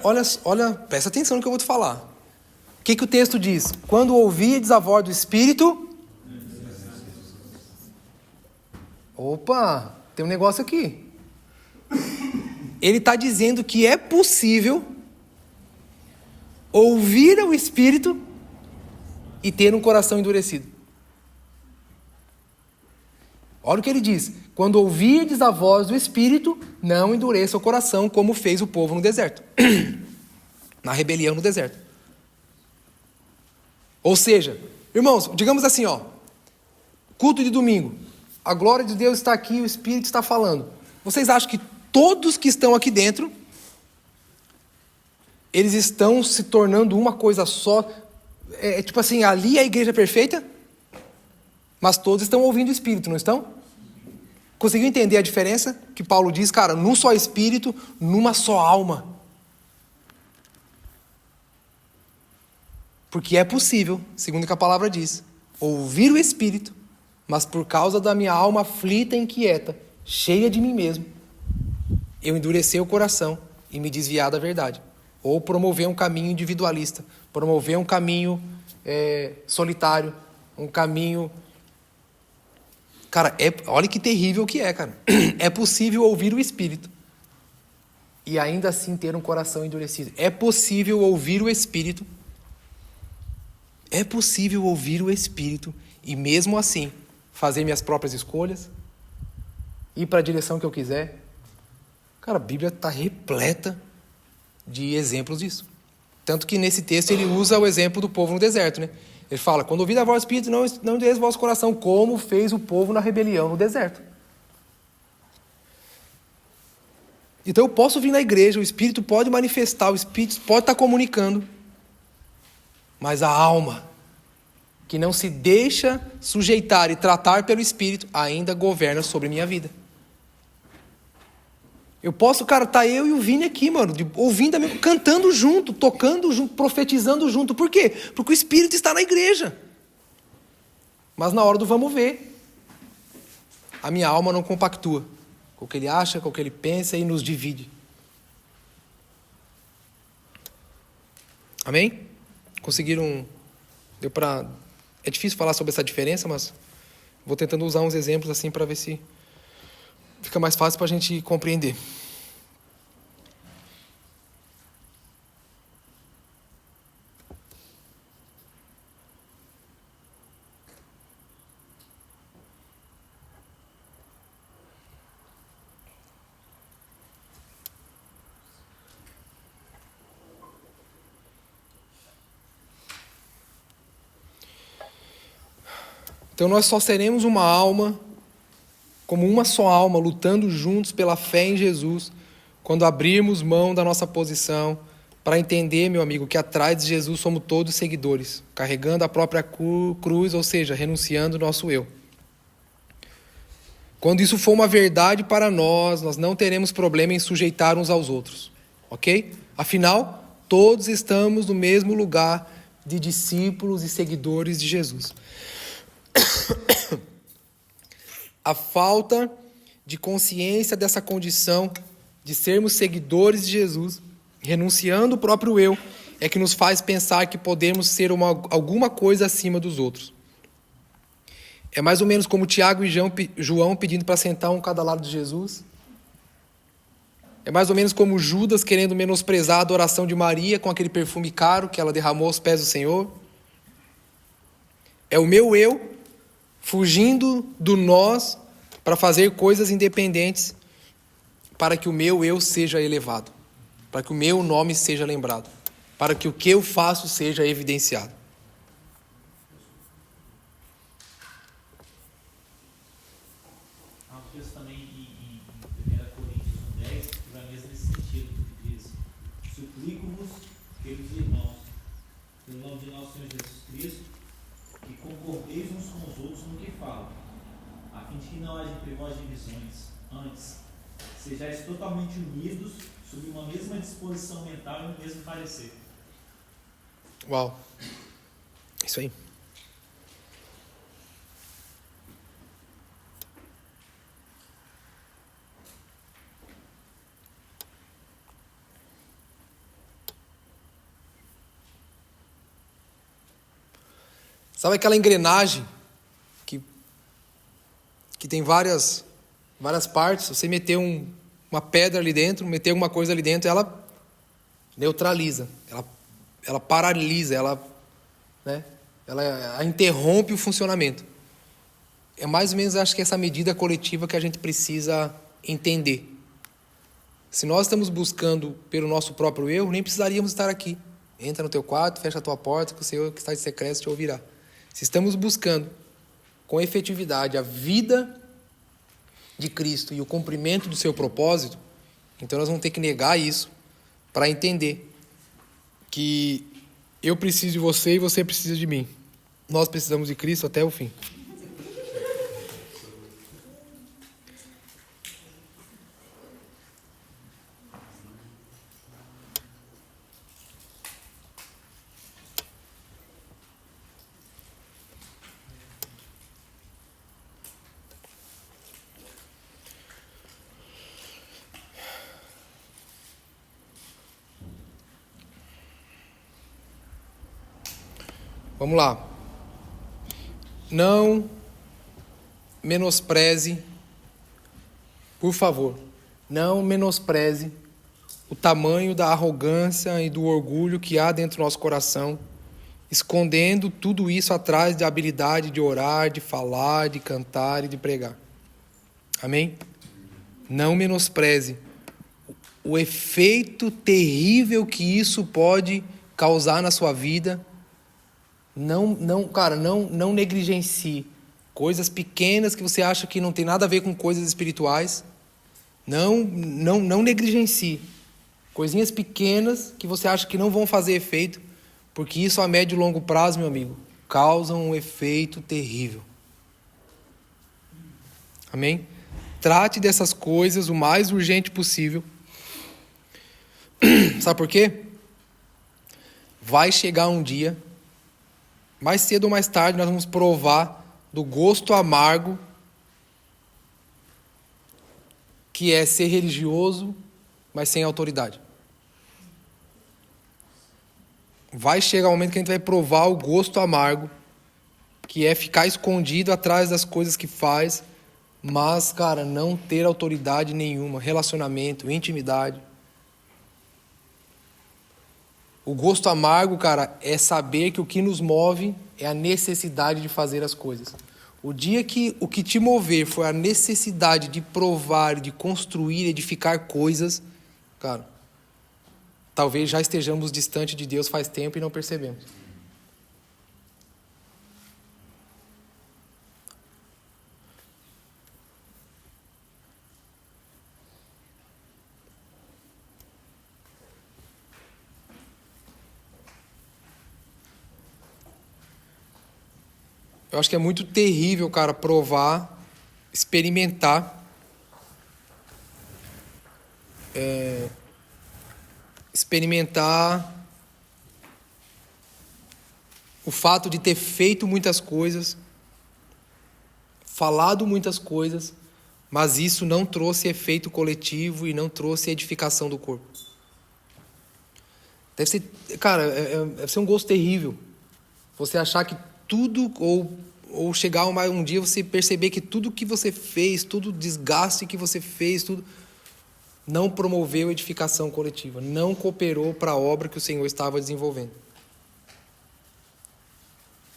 presta atenção no que eu vou te falar. O que o texto diz? Quando ouvides a voz do Espírito... Opa, tem um negócio aqui. Ele está dizendo que é possível ouvir o Espírito e ter um coração endurecido. Olha o que ele diz. Quando ouvirdes a voz do Espírito, não endureça o coração, como fez o povo no deserto. Na rebelião no deserto. Ou seja, irmãos, digamos assim, culto de domingo. A glória de Deus está aqui, o Espírito está falando. Vocês acham que todos que estão aqui dentro, eles estão se tornando uma coisa só? Tipo assim, ali é a igreja perfeita, mas todos estão ouvindo o Espírito, não estão? Conseguiu entender a diferença? Que Paulo diz, cara, num só Espírito, numa só alma. Porque é possível, segundo o que a palavra diz, ouvir o Espírito, mas por causa da minha alma aflita e inquieta, cheia de mim mesmo, eu endurecer o coração e me desviar da verdade. Ou promover um caminho individualista, promover um caminho solitário, um caminho... Cara, olha que terrível que é, cara. É possível ouvir o Espírito e ainda assim ter um coração endurecido. É possível ouvir o Espírito. É possível ouvir o Espírito e mesmo assim fazer minhas próprias escolhas, ir para a direção que eu quiser. Cara, a Bíblia está repleta de exemplos disso. Tanto que nesse texto ele usa o exemplo do povo no deserto, né? Ele fala, quando ouvir a voz do Espírito, não endureça o vosso coração, como fez o povo na rebelião no deserto. Então eu posso vir na igreja, o Espírito pode manifestar, o Espírito pode estar comunicando, mas a alma, que não se deixa sujeitar e tratar pelo Espírito, ainda governa sobre a minha vida. Eu posso, cara, tá eu e o Vini aqui, mano, ouvindo, cantando junto, tocando junto, profetizando junto. Por quê? Porque o Espírito está na igreja. Mas na hora do vamos ver, a minha alma não compactua com o que ele acha, com o que ele pensa e nos divide. Amém? Conseguiram... Deu pra... É difícil falar sobre essa diferença, mas vou tentando usar uns exemplos assim para ver se fica mais fácil para a gente compreender. Então nós só seremos uma alma, como uma só alma, lutando juntos pela fé em Jesus, quando abrirmos mão da nossa posição, para entender, meu amigo, que atrás de Jesus somos todos seguidores, carregando a própria cruz, ou seja, renunciando o nosso eu. Quando isso for uma verdade para nós não teremos problema em sujeitar uns aos outros, ok? Afinal, todos estamos no mesmo lugar de discípulos e seguidores de Jesus. A falta de consciência dessa condição de sermos seguidores de Jesus, renunciando o próprio eu, é que nos faz pensar que podemos ser alguma coisa acima dos outros. É mais ou menos como Tiago e João pedindo para sentar um cada lado de Jesus. É mais ou menos como Judas querendo menosprezar a adoração de Maria com aquele perfume caro que ela derramou aos pés do Senhor. É o meu eu fugindo do nós para fazer coisas independentes, para que o meu eu seja elevado, para que o meu nome seja lembrado, para que o que eu faço seja evidenciado. Há um texto também em 1 Coríntios 10, que vai mesmo nesse sentido, que diz: suplico-vos, queridos irmãos, pelo nome de nosso Senhor Jesus Cristo, que concordeis uns com os outros no que falam, a fim de que não haja entre vós divisões. Antes, sejais totalmente unidos sob uma mesma disposição mental e no mesmo parecer. Uau! Isso aí. Sabe aquela engrenagem que tem várias partes? Você meter uma uma pedra ali dentro, meter alguma coisa ali dentro, ela neutraliza, ela paralisa, ela interrompe o funcionamento. É mais ou menos, acho que essa medida coletiva que a gente precisa entender. Se nós estamos buscando pelo nosso próprio erro, nem precisaríamos estar aqui. Entra no teu quarto, fecha a tua porta, que o Senhor que está em secreto te ouvirá. Se estamos buscando com efetividade a vida de Cristo e o cumprimento do seu propósito, então nós vamos ter que negar isso para entender que eu preciso de você e você precisa de mim. Nós precisamos de Cristo até o fim. Vamos lá. Não menospreze, por favor, não menospreze o tamanho da arrogância e do orgulho que há dentro do nosso coração, escondendo tudo isso atrás da habilidade de orar, de falar, de cantar e de pregar. Amém? Não menospreze o efeito terrível que isso pode causar na sua vida. Não negligencie coisas pequenas que você acha que não tem nada a ver com coisas espirituais. Não negligencie coisinhas pequenas que você acha que não vão fazer efeito, porque isso a médio e longo prazo, meu amigo, causa um efeito terrível. Amém? Trate dessas coisas o mais urgente possível. Sabe por quê? Vai chegar um dia, mais cedo ou mais tarde, nós vamos provar do gosto amargo que é ser religioso, mas sem autoridade. Vai chegar um momento que a gente vai provar o gosto amargo, que é ficar escondido atrás das coisas que faz, mas, cara, não ter autoridade nenhuma, relacionamento, intimidade. O gosto amargo, cara, é saber que o que nos move é a necessidade de fazer as coisas. O dia que o que te mover for a necessidade de provar, de construir, edificar coisas, cara, talvez já estejamos distante de Deus faz tempo e não percebemos. Eu acho que é muito terrível, cara, provar, experimentar o fato de ter feito muitas coisas, falado muitas coisas, mas isso não trouxe efeito coletivo e não trouxe edificação do corpo. Deve ser, cara, deve ser um gosto terrível você achar que tudo, ou chegar um dia você perceber que tudo que você fez, todo desgaste que você fez, tudo não promoveu edificação coletiva, não cooperou para a obra que o Senhor estava desenvolvendo.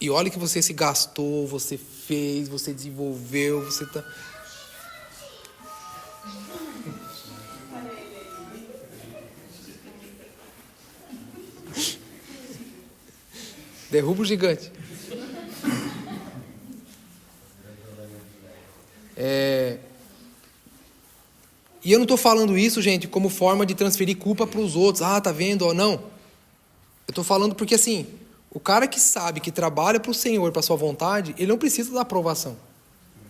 E olha que você se gastou, você fez, você desenvolveu, você está... Derruba o gigante. E eu não estou falando isso, gente, como forma de transferir culpa para os outros. Ah, tá vendo? Não. Eu estou falando porque, assim, o cara que sabe que trabalha para o Senhor, para a sua vontade, ele não precisa da aprovação.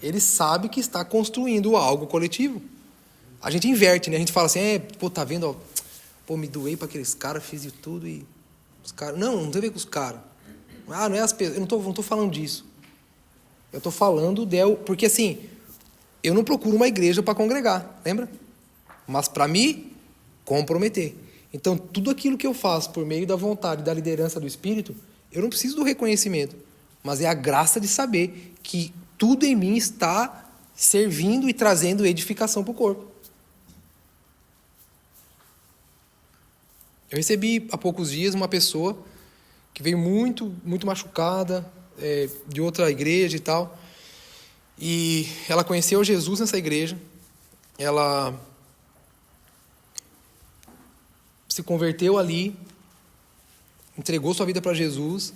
Ele sabe que está construindo algo coletivo. A gente inverte, né? A gente fala assim, tá vendo? Ó, me doei para aqueles caras, fiz de tudo e... os caras... Não tem a ver com os caras. Ah, não é as pessoas... Eu não estou falando disso. Eu estou falando porque, assim, eu não procuro uma igreja para congregar, lembra? Mas para me comprometer. Então, tudo aquilo que eu faço por meio da vontade e da liderança do Espírito, eu não preciso do reconhecimento, mas é a graça de saber que tudo em mim está servindo e trazendo edificação para o corpo. Eu recebi há poucos dias uma pessoa que veio muito, muito machucada, de outra igreja e tal. E ela conheceu Jesus nessa igreja. Ela se converteu ali, entregou sua vida para Jesus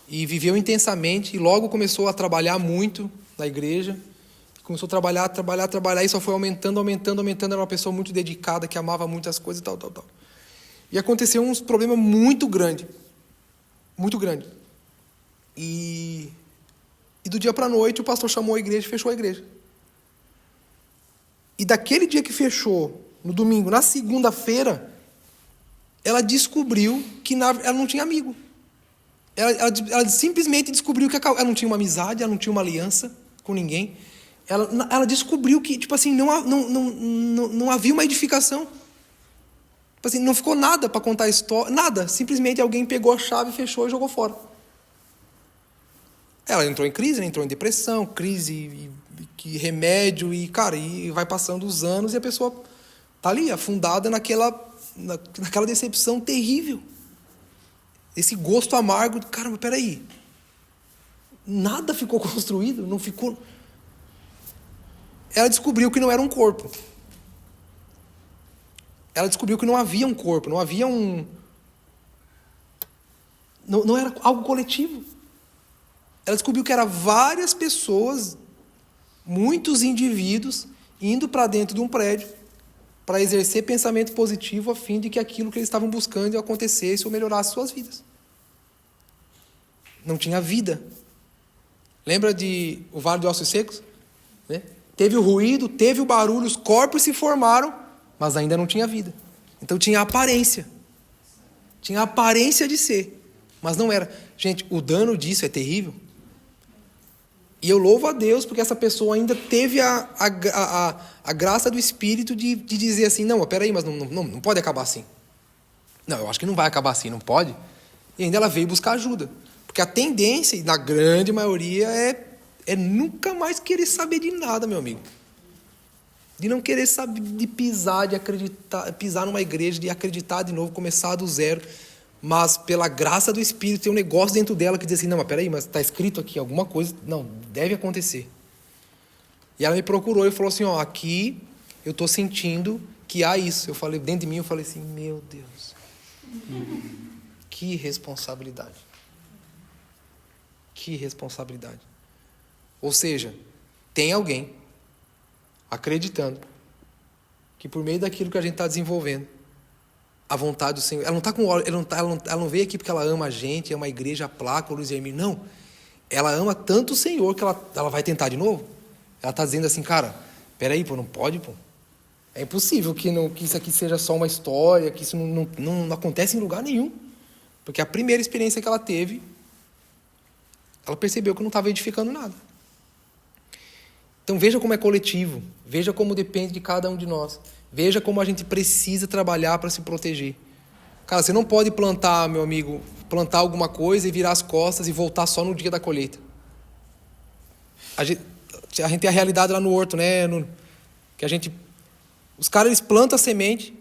e viveu intensamente. E logo começou a trabalhar muito na igreja. Começou a trabalhar, e só foi aumentando. Era uma pessoa muito dedicada, que amava muitas coisas e tal. E aconteceu uns problemas muito grande. E do dia para a noite, o pastor chamou a igreja e fechou a igreja. E daquele dia que fechou, no domingo, na segunda-feira, ela descobriu que ela não tinha amigo. Ela simplesmente descobriu que ela não tinha uma amizade, ela não tinha uma aliança com ninguém. Ela descobriu que, tipo assim, não havia uma edificação. Tipo assim, não ficou nada para contar a história, nada. Simplesmente alguém pegou a chave, fechou e jogou fora. Ela entrou em crise, entrou em depressão, que remédio, e, cara, e vai passando os anos e a pessoa tá ali, afundada naquela decepção terrível. Esse gosto amargo, cara, mas peraí. Nada ficou construído, não ficou... Ela descobriu que não era um corpo. Ela descobriu que não havia um corpo, não havia não era algo coletivo. Ela descobriu que eram várias pessoas, muitos indivíduos, indo para dentro de um prédio para exercer pensamento positivo a fim de que aquilo que eles estavam buscando acontecesse ou melhorasse suas vidas. Não tinha vida. Lembra de o Vale de Ossos Secos? Né? Teve o ruído, teve o barulho, os corpos se formaram, mas ainda não tinha vida. Então tinha aparência. Tinha aparência de ser, mas não era. Gente, o dano disso é terrível. E eu louvo a Deus porque essa pessoa ainda teve a graça do Espírito de dizer assim, não, peraí, mas não pode acabar assim. Não, eu acho que não vai acabar assim, não pode. E ainda ela veio buscar ajuda. Porque a tendência, na grande maioria, é nunca mais querer saber de nada, meu amigo. De não querer saber, de pisar, de acreditar, pisar numa igreja, de acreditar de novo, começar do zero. Mas pela graça do Espírito tem um negócio dentro dela que diz assim, não, mas peraí, mas está escrito aqui alguma coisa, não, deve acontecer. E ela me procurou e falou assim, aqui eu estou sentindo que há isso. Eu falei, dentro de mim, eu falei assim, meu Deus, que responsabilidade. Que responsabilidade. Ou seja, tem alguém acreditando que por meio daquilo que a gente está desenvolvendo, a vontade do Senhor, ela não está com ela não veio aqui porque ela ama a gente, ama a igreja, a placa, o Luiz Hermínio, não. Ela ama tanto o Senhor que ela vai tentar de novo. Ela está dizendo assim, cara, peraí, não pode, É impossível que isso aqui seja só uma história, que isso não acontece em lugar nenhum. Porque a primeira experiência que ela teve, ela percebeu que não estava edificando nada. Então veja como é coletivo, veja como depende de cada um de nós. Veja como a gente precisa trabalhar para se proteger. Cara, você não pode plantar, meu amigo, plantar alguma coisa e virar as costas e voltar só no dia da colheita. A gente tem a realidade lá no horto, né? Os caras, eles plantam a semente,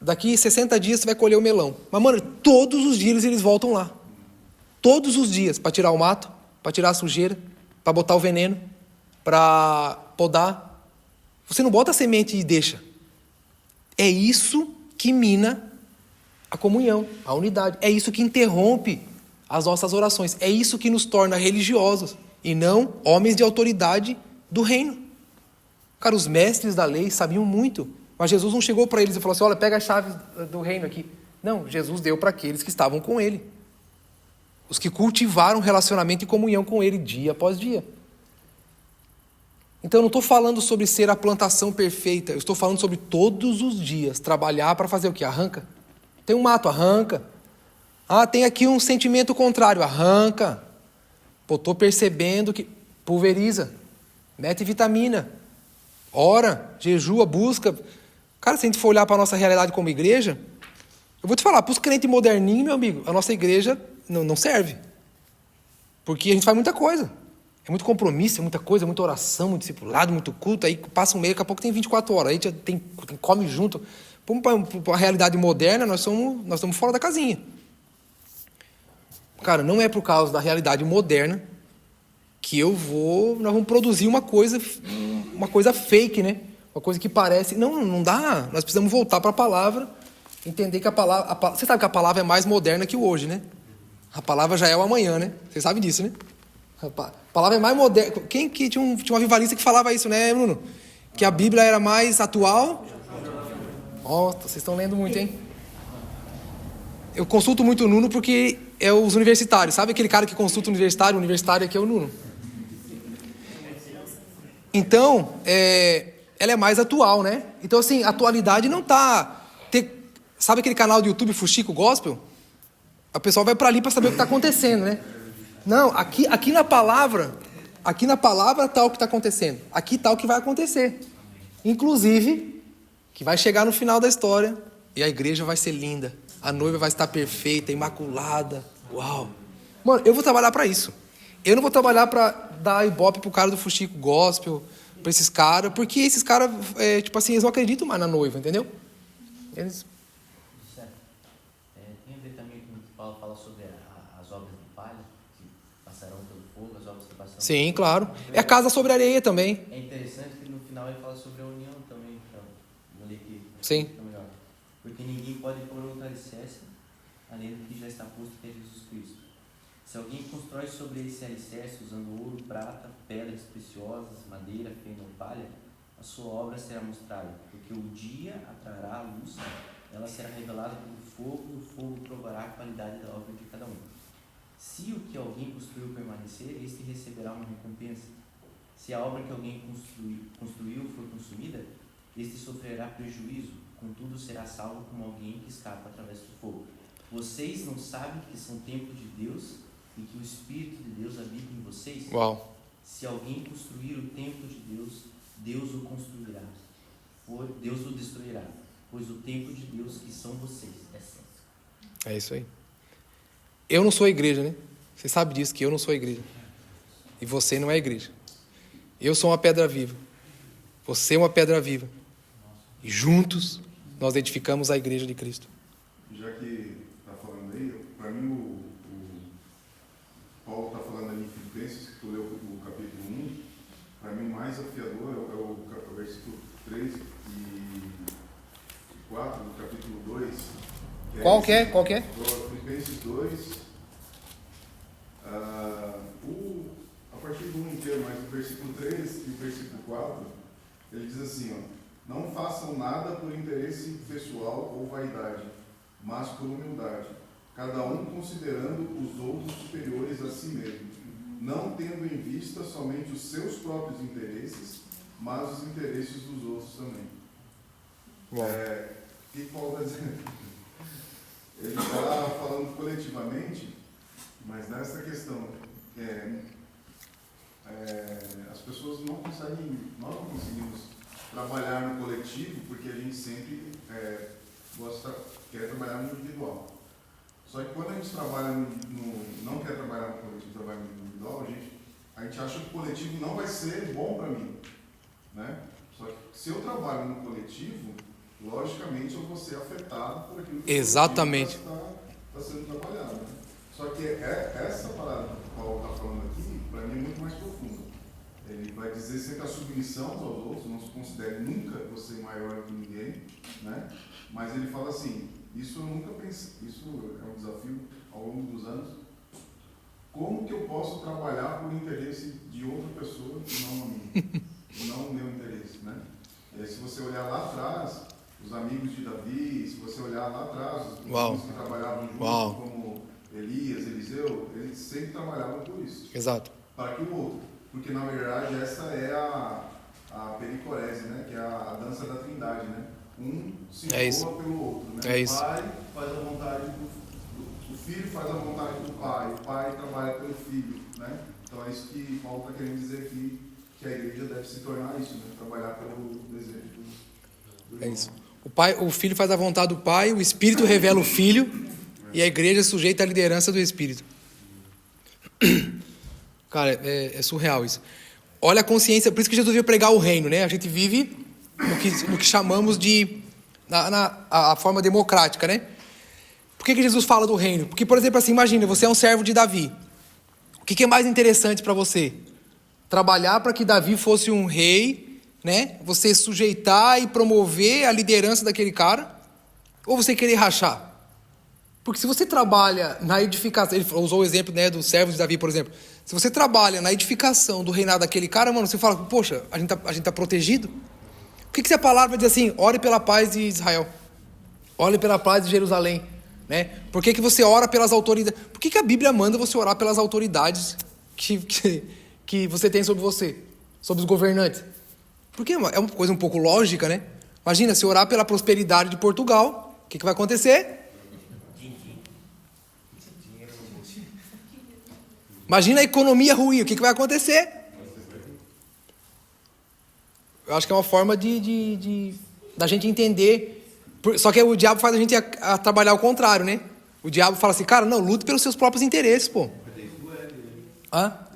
daqui 60 dias você vai colher o melão. Mas, mano, todos os dias eles voltam lá. Todos os dias, para tirar o mato, para tirar a sujeira, para botar o veneno, para podar. Você não bota a semente e deixa. É isso que mina a comunhão, a unidade. É isso que interrompe as nossas orações. É isso que nos torna religiosos e não homens de autoridade do reino. Cara, os mestres da lei sabiam muito, mas Jesus não chegou para eles e falou assim, olha, pega a chave do reino aqui. Não, Jesus deu para aqueles que estavam com ele. Os que cultivaram relacionamento e comunhão com ele dia após dia. Então eu não estou falando sobre ser a plantação perfeita, eu estou falando sobre todos os dias trabalhar para fazer o quê? Arranca. Tem um mato, arranca. Tem aqui um sentimento contrário, arranca. Estou percebendo que pulveriza, mete vitamina, ora, jejua, busca. Cara, se a gente for olhar para a nossa realidade como igreja, eu vou te falar, para os crentes moderninhos, meu amigo, a nossa igreja não serve. Porque a gente faz muita coisa. É muito compromisso, é muita coisa, muita oração, muito discipulado, muito culto. Aí passa um mês, daqui a pouco tem 24 horas. Aí tem come junto. Vamos para a realidade moderna, nós estamos fora da casinha. Cara, não é por causa da realidade moderna que nós vamos produzir uma coisa fake, né? Uma coisa que parece... Não dá. Nós precisamos voltar para a palavra, entender que a palavra... Você sabe que a palavra é mais moderna que o hoje, né? A palavra já é o amanhã, né? Você sabe disso, né? A palavra é mais moderna. Quem que tinha um avivalista que falava isso, né, Bruno? Que a Bíblia era mais atual. Nossa, vocês estão lendo muito, hein? Eu consulto muito o Nuno porque é os universitários. Sabe aquele cara que consulta o universitário? O universitário aqui é o Nuno. Então, ela é mais atual, né? Então, assim, a atualidade não tá... Sabe aquele canal do YouTube Fuxico Gospel? A pessoa vai para ali para saber o que está acontecendo, né? Não, aqui na palavra está o que está acontecendo. Aqui está o que vai acontecer. Inclusive, que vai chegar no final da história e a igreja vai ser linda. A noiva vai estar perfeita, imaculada. Uau! Mano, eu vou trabalhar para isso. Eu não vou trabalhar para dar ibope pro cara do Fuxico Gospel, para esses caras, porque esses caras, tipo assim, eles não acreditam mais na noiva, entendeu? Eles... Certo. Tem a ver também com o que Paulo fala sobre as obras de palha, que passarão pelo fogo, as obras que passarão. Sim, claro. É a casa sobre a areia também. É interessante que no final ele fala sobre a união também, então, vou ler aqui. Sim. Melhor. Porque ninguém pode pôr outro alicerce além do que já está posto, que é Jesus Cristo. Se alguém constrói sobre esse alicerce usando ouro, prata, pedras preciosas, madeira, feno ou palha, a sua obra será mostrada, porque o dia atrará a luz, ela será revelada pelo fogo, e o fogo provará a qualidade da obra de cada um. Se o que alguém construiu permanecer, este receberá uma recompensa. Se a obra que alguém construiu for consumida, este sofrerá prejuízo, contudo será salvo como alguém que escapa através do fogo. Vocês não sabem que são templo de Deus e que o Espírito de Deus habita em vocês? Uau. Se alguém construir o templo de Deus, Deus o construirá. Deus o destruirá, pois o templo de Deus que são vocês é santo. É isso aí. Eu não sou a igreja, né? Você sabe disso, que eu não sou a igreja. E você não é a igreja. Eu sou uma pedra viva. Você é uma pedra viva. E juntos nós edificamos a igreja de Cristo. Já que está falando aí, para mim o Paulo está falando ali em Filipenses, que tu leu o capítulo 1, para mim o mais afiador é o versículo 3 e 4 do capítulo 2. Qual que é? Filipenses 2, a partir do 1 inteiro, mas o versículo 3 e o versículo 4, ele diz assim, ó: não façam nada por interesse pessoal ou vaidade, mas por humildade, cada um considerando os outros superiores a si mesmo, não tendo em vista somente os seus próprios interesses, mas os interesses dos outros também. O que Paulo está dizendo? Ele está falando coletivamente, mas nessa questão, as pessoas nós não conseguimos trabalhar no coletivo, porque a gente sempre quer trabalhar no individual. Só que quando a gente trabalha não quer trabalhar no coletivo, trabalha no individual, a gente acha que o coletivo não vai ser bom para mim, né? Só que se eu trabalho no coletivo, logicamente eu vou ser afetado por aquilo que está sendo trabalhado, né? Só que essa parada que o Paulo está falando aqui, para mim é muito mais profunda. Ele vai dizer sempre a submissão aos outros, não se considere nunca você maior que ninguém, né? Mas ele fala assim, isso eu nunca pensei, isso é um desafio ao longo dos anos. Como que eu posso trabalhar por interesse de outra pessoa e não a mim? Não o meu interesse, né? Se você olhar lá atrás, os amigos de Davi, se você olhar lá atrás, os amigos que trabalhavam juntos, como Elias, Eliseu, eles sempre trabalhavam por isso. Exato. Para que o outro. Porque, na verdade, essa é a pericorese, né? Que é a dança da trindade, né? Um se doa pelo outro, né? O pai faz a vontade o filho faz a vontade do pai, o pai trabalha pelo filho, né? Então é isso que Paulo está querendo dizer aqui, que a igreja deve se tornar isso, né? Trabalhar pelo desejo do irmão. É isso. O filho faz a vontade do pai, o Espírito revela o filho, e a igreja é sujeita à liderança do Espírito. Cara, é surreal isso. Olha a consciência, por isso que Jesus veio pregar o reino, né? A gente vive no que chamamos de a forma democrática, né? Por que Jesus fala do reino? Porque, por exemplo, assim, imagina, você é um servo de Davi. O que é mais interessante para você? Trabalhar para que Davi fosse um rei, né? Você sujeitar e promover a liderança daquele cara? Ou você querer rachar? Porque se você trabalha na edificação, ele usou o exemplo, né, dos servos de Davi, por exemplo. Se você trabalha na edificação do reinado daquele cara, mano, você fala, poxa, a gente tá protegido? Por que a palavra diz assim, ore pela paz de Israel? Ore pela paz de Jerusalém, né? Por que você ora pelas autoridades? Por que a Bíblia manda você orar pelas autoridades que você tem sobre você? Sobre os governantes? Porque é uma coisa um pouco lógica, né? Imagina, se orar pela prosperidade de Portugal, o que vai acontecer? Imagina a economia ruim, o que vai acontecer? Eu acho que é uma forma da gente entender. Só que o diabo faz a gente a trabalhar ao contrário, né? O diabo fala assim, cara, não, lute pelos seus próprios interesses, pô.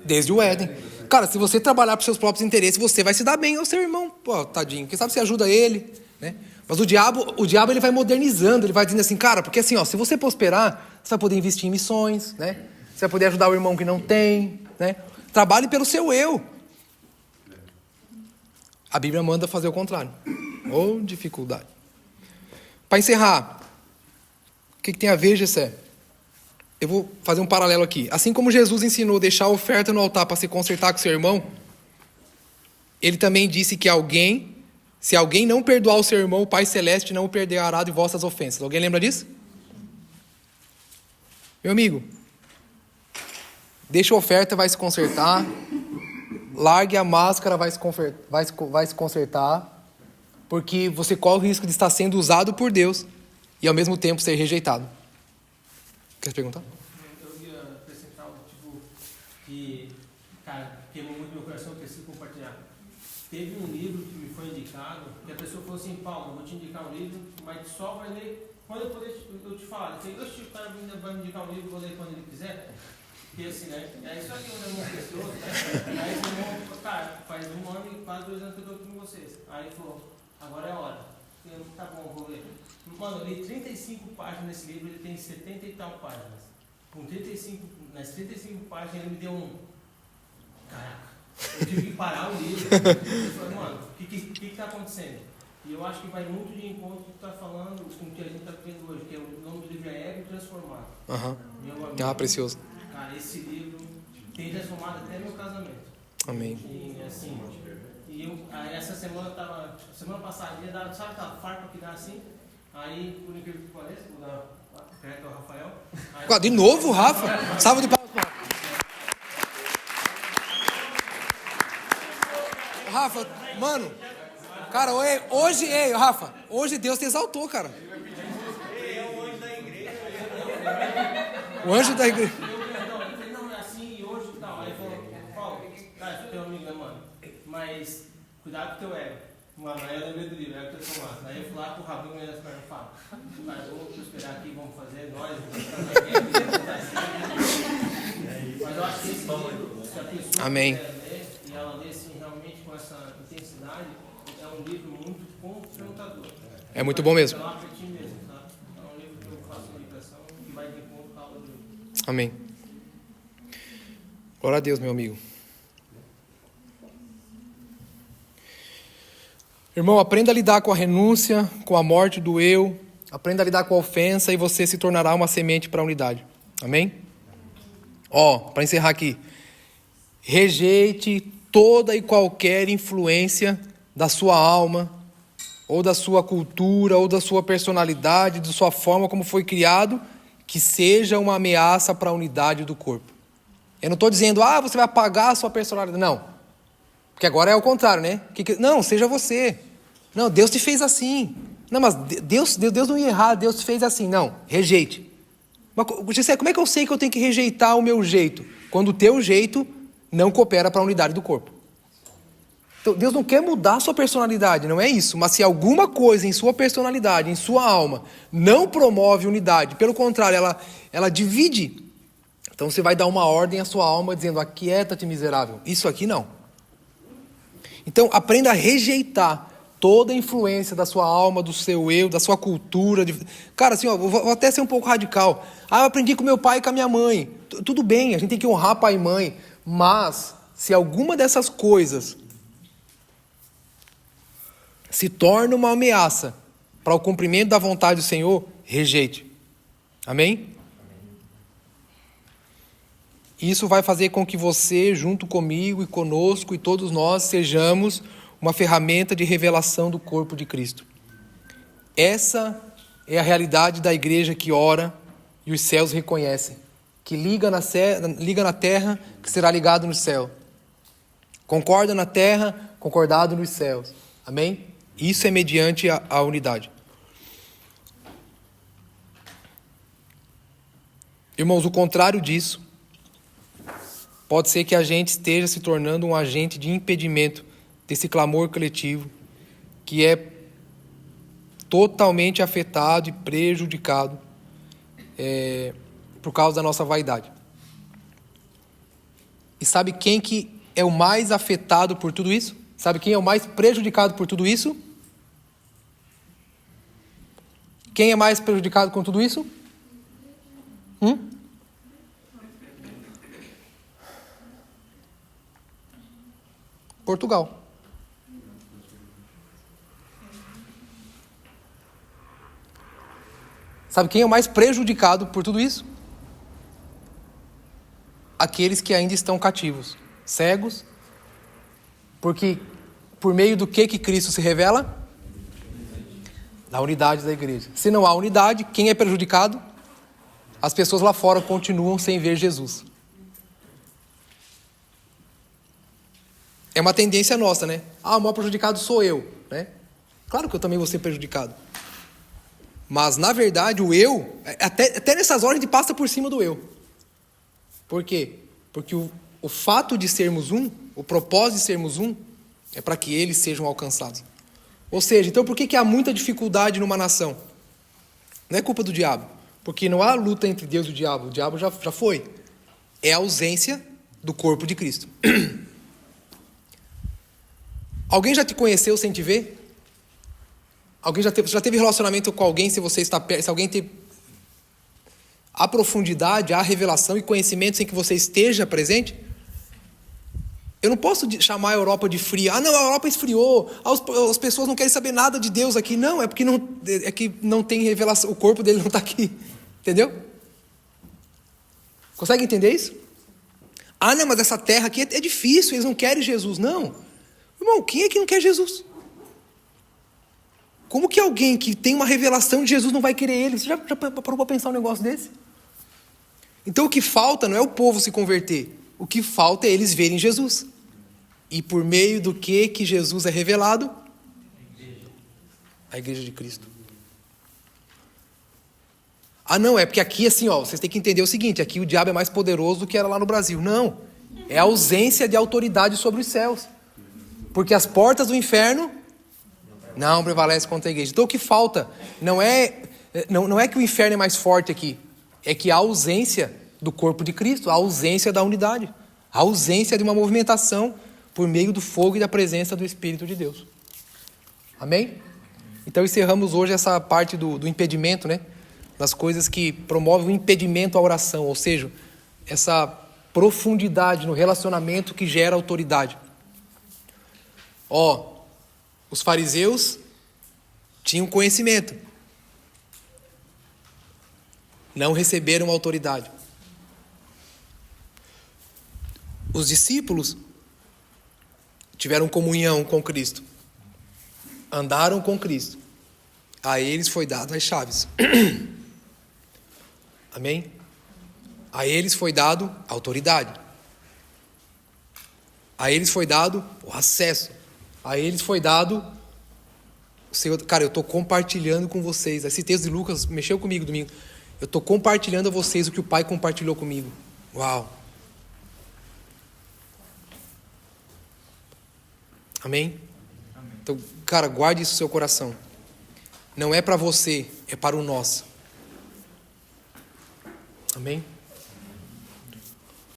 Desde o Éden. Cara, se você trabalhar para os seus próprios interesses, você vai se dar bem ao seu irmão. Pô, tadinho, quem sabe você ajuda ele, né? Mas o diabo ele vai modernizando, ele vai dizendo assim, cara, porque assim, ó, se você prosperar, você vai poder investir em missões, né? Você vai poder ajudar o irmão que não tem, né? Trabalhe pelo seu eu. A Bíblia manda fazer o contrário. Ou dificuldade. Para encerrar, o que tem a ver, Gessé? Eu vou fazer um paralelo aqui. Assim como Jesus ensinou deixar a oferta no altar para se consertar com seu irmão, ele também disse que se alguém não perdoar o seu irmão, o Pai Celeste não o perdoará de vossas ofensas. Alguém lembra disso? Meu amigo, deixa a oferta, vai se consertar. Largue a máscara, vai se consertar. Porque você corre o risco de estar sendo usado por Deus e ao mesmo tempo ser rejeitado. Quer perguntar? Eu ia acrescentar algo, que, cara, queimou muito meu coração, que preciso compartilhar. Teve um livro que me foi indicado, que a pessoa falou assim, Paulo, vou te indicar um livro, mas só vai ler quando eu te falar. Eu falei, o cara vai me indicar um livro, vou ler quando ele quiser. Porque assim, né? Aí só que eu não precioso, né? Aí meu irmão, cara, faz 1 ano e quase 2 anos que eu tô aqui com vocês. Aí ele falou, agora é a hora. Eu, tá bom, vou ler. Mano, eu li 35 páginas nesse livro, ele tem 70 e tal páginas. Nas 35 páginas ele me deu um... Caraca, eu tive que parar o livro. Eu falei, mano, o que tá acontecendo? E eu acho que vai muito de encontro com o que tu tá falando, com o que a gente tá vendo hoje, que é o nome do livro é Ego Transformado. Precioso. Cara, esse livro tem transformado até meu casamento. Amém. E assim, essa semana semana passada, ia dar, sabe aquela farpa que dá assim? Aí, por incrível que pareça, vou dar crédito ao Rafael. Aí, De novo, Rafa? Salve de palmas. Rafa, mano, cara, hoje, Rafa, hoje Deus te exaltou, cara. O anjo da igreja. Não, é assim, e hoje e tal. Aí ele falou, Paulo, cara, tu tem um amigo, né, mano? Mas cuidado com o teu ego. Mano, aí eu lembrei do livro, ego transformado. Aí eu fui lá pro Rabinho e as pernas e falo, cara, eu vou esperar aqui, vamos fazer, nós, mas eu acho que esse livro, se a pessoa Amém. quiser ler, e ela lê assim, realmente com essa intensidade, é um livro muito confrontador. É muito bom mesmo. É um livro que eu faço indicação que vai de encontro com a aula de hoje. Amém. Glória a Deus, meu amigo. Irmão, aprenda a lidar com a renúncia, com a morte do eu. Aprenda a lidar com a ofensa e você se tornará uma semente para a unidade. Amém? Para encerrar aqui. Rejeite toda e qualquer influência da sua alma, ou da sua cultura, ou da sua personalidade, da sua forma como foi criado, que seja uma ameaça para a unidade do corpo. Eu não estou dizendo, você vai apagar a sua personalidade. Não. Porque agora é o contrário, né? Não, seja você. Não, Deus te fez assim. Não, mas Deus não ia errar, Deus te fez assim. Não, rejeite. Mas, como é que eu sei que eu tenho que rejeitar o meu jeito? Quando o teu jeito não coopera para a unidade do corpo. Então, Deus não quer mudar a sua personalidade, não é isso. Mas se alguma coisa em sua personalidade, em sua alma, não promove unidade, pelo contrário, ela divide, Então você vai dar uma ordem à sua alma dizendo: aquieta-te, miserável. Isso aqui não. Então aprenda a rejeitar toda a influência da sua alma, do seu eu, da sua cultura. Cara, assim, ó, vou até ser um pouco radical. Eu aprendi com meu pai e com a minha mãe. Tudo bem, a gente tem que honrar pai e mãe. Mas, se alguma dessas coisas se torna uma ameaça para o cumprimento da vontade do Senhor, rejeite. Amém? Isso vai fazer com que você, junto comigo e conosco e todos nós, sejamos uma ferramenta de revelação do corpo de Cristo. Essa é a realidade da igreja que ora e os céus reconhecem. Que liga na terra, que será ligado no céu. Concorda na terra, concordado nos céus. Amém? Isso é mediante a unidade. Irmãos, o contrário disso pode ser que a gente esteja se tornando um agente de impedimento desse clamor coletivo que é totalmente afetado e prejudicado por causa da nossa vaidade. E sabe quem que é o mais afetado por tudo isso? Sabe quem é o mais prejudicado por tudo isso? Quem é mais prejudicado com tudo isso? Portugal. Sabe quem é o mais prejudicado por tudo isso? Aqueles que ainda estão cativos, cegos, porque por meio do que Cristo se revela? Da unidade da igreja. Se não há unidade, quem é prejudicado? As pessoas lá fora continuam sem ver Jesus. É uma tendência nossa, né? O maior prejudicado sou eu, né? Claro que eu também vou ser prejudicado. Mas, na verdade, o eu, até nessas horas a gente passa por cima do eu. Por quê? Porque o fato de sermos um, o propósito de sermos um, é para que eles sejam alcançados. Ou seja, então por que há muita dificuldade numa nação? Não é culpa do diabo. Porque não há luta entre Deus e o diabo já foi. É a ausência do corpo de Cristo. Alguém já te conheceu sem te ver? Alguém já teve relacionamento com alguém se você está perto? Se alguém tem a profundidade, a revelação e conhecimento sem que você esteja presente? Eu não posso chamar a Europa de fria. Não, a Europa esfriou. As pessoas não querem saber nada de Deus aqui. Não, é porque não tem revelação. O corpo dele não está aqui. Entendeu? Consegue entender isso? Não, mas essa terra aqui é difícil. Eles não querem Jesus. Não. Irmão, quem é que não quer Jesus? Como que alguém que tem uma revelação de Jesus não vai querer ele? Você já parou para pensar um negócio desse? Então o que falta não é o povo se converter. O que falta é eles verem Jesus. E por meio do que Jesus é revelado? A igreja de Cristo. Não, é porque aqui assim, vocês têm que entender o seguinte, aqui o diabo é mais poderoso do que era lá no Brasil. Não, é a ausência de autoridade sobre os céus. Porque as portas do inferno não prevalecem contra a igreja. Então o que falta não é que o inferno é mais forte aqui, é que há ausência do corpo de Cristo, a ausência da unidade, a ausência de uma movimentação por meio do fogo e da presença do Espírito de Deus. Amém? Então encerramos hoje essa parte do impedimento, né? Das coisas que promovem o impedimento à oração, ou seja, essa profundidade no relacionamento que gera autoridade. Os fariseus tinham conhecimento, não receberam autoridade. Os discípulos tiveram comunhão com Cristo, andaram com Cristo, a eles foi dado as chaves. Amém? A eles foi dado a autoridade, a eles foi dado o acesso, a eles foi dado o Senhor. Cara, eu estou compartilhando com vocês. Esse texto de Lucas mexeu comigo domingo. Eu estou compartilhando a vocês o que o Pai compartilhou comigo. Uau! Amém? Então, cara, guarde isso no seu coração. Não é para você, é para o nosso. Amém?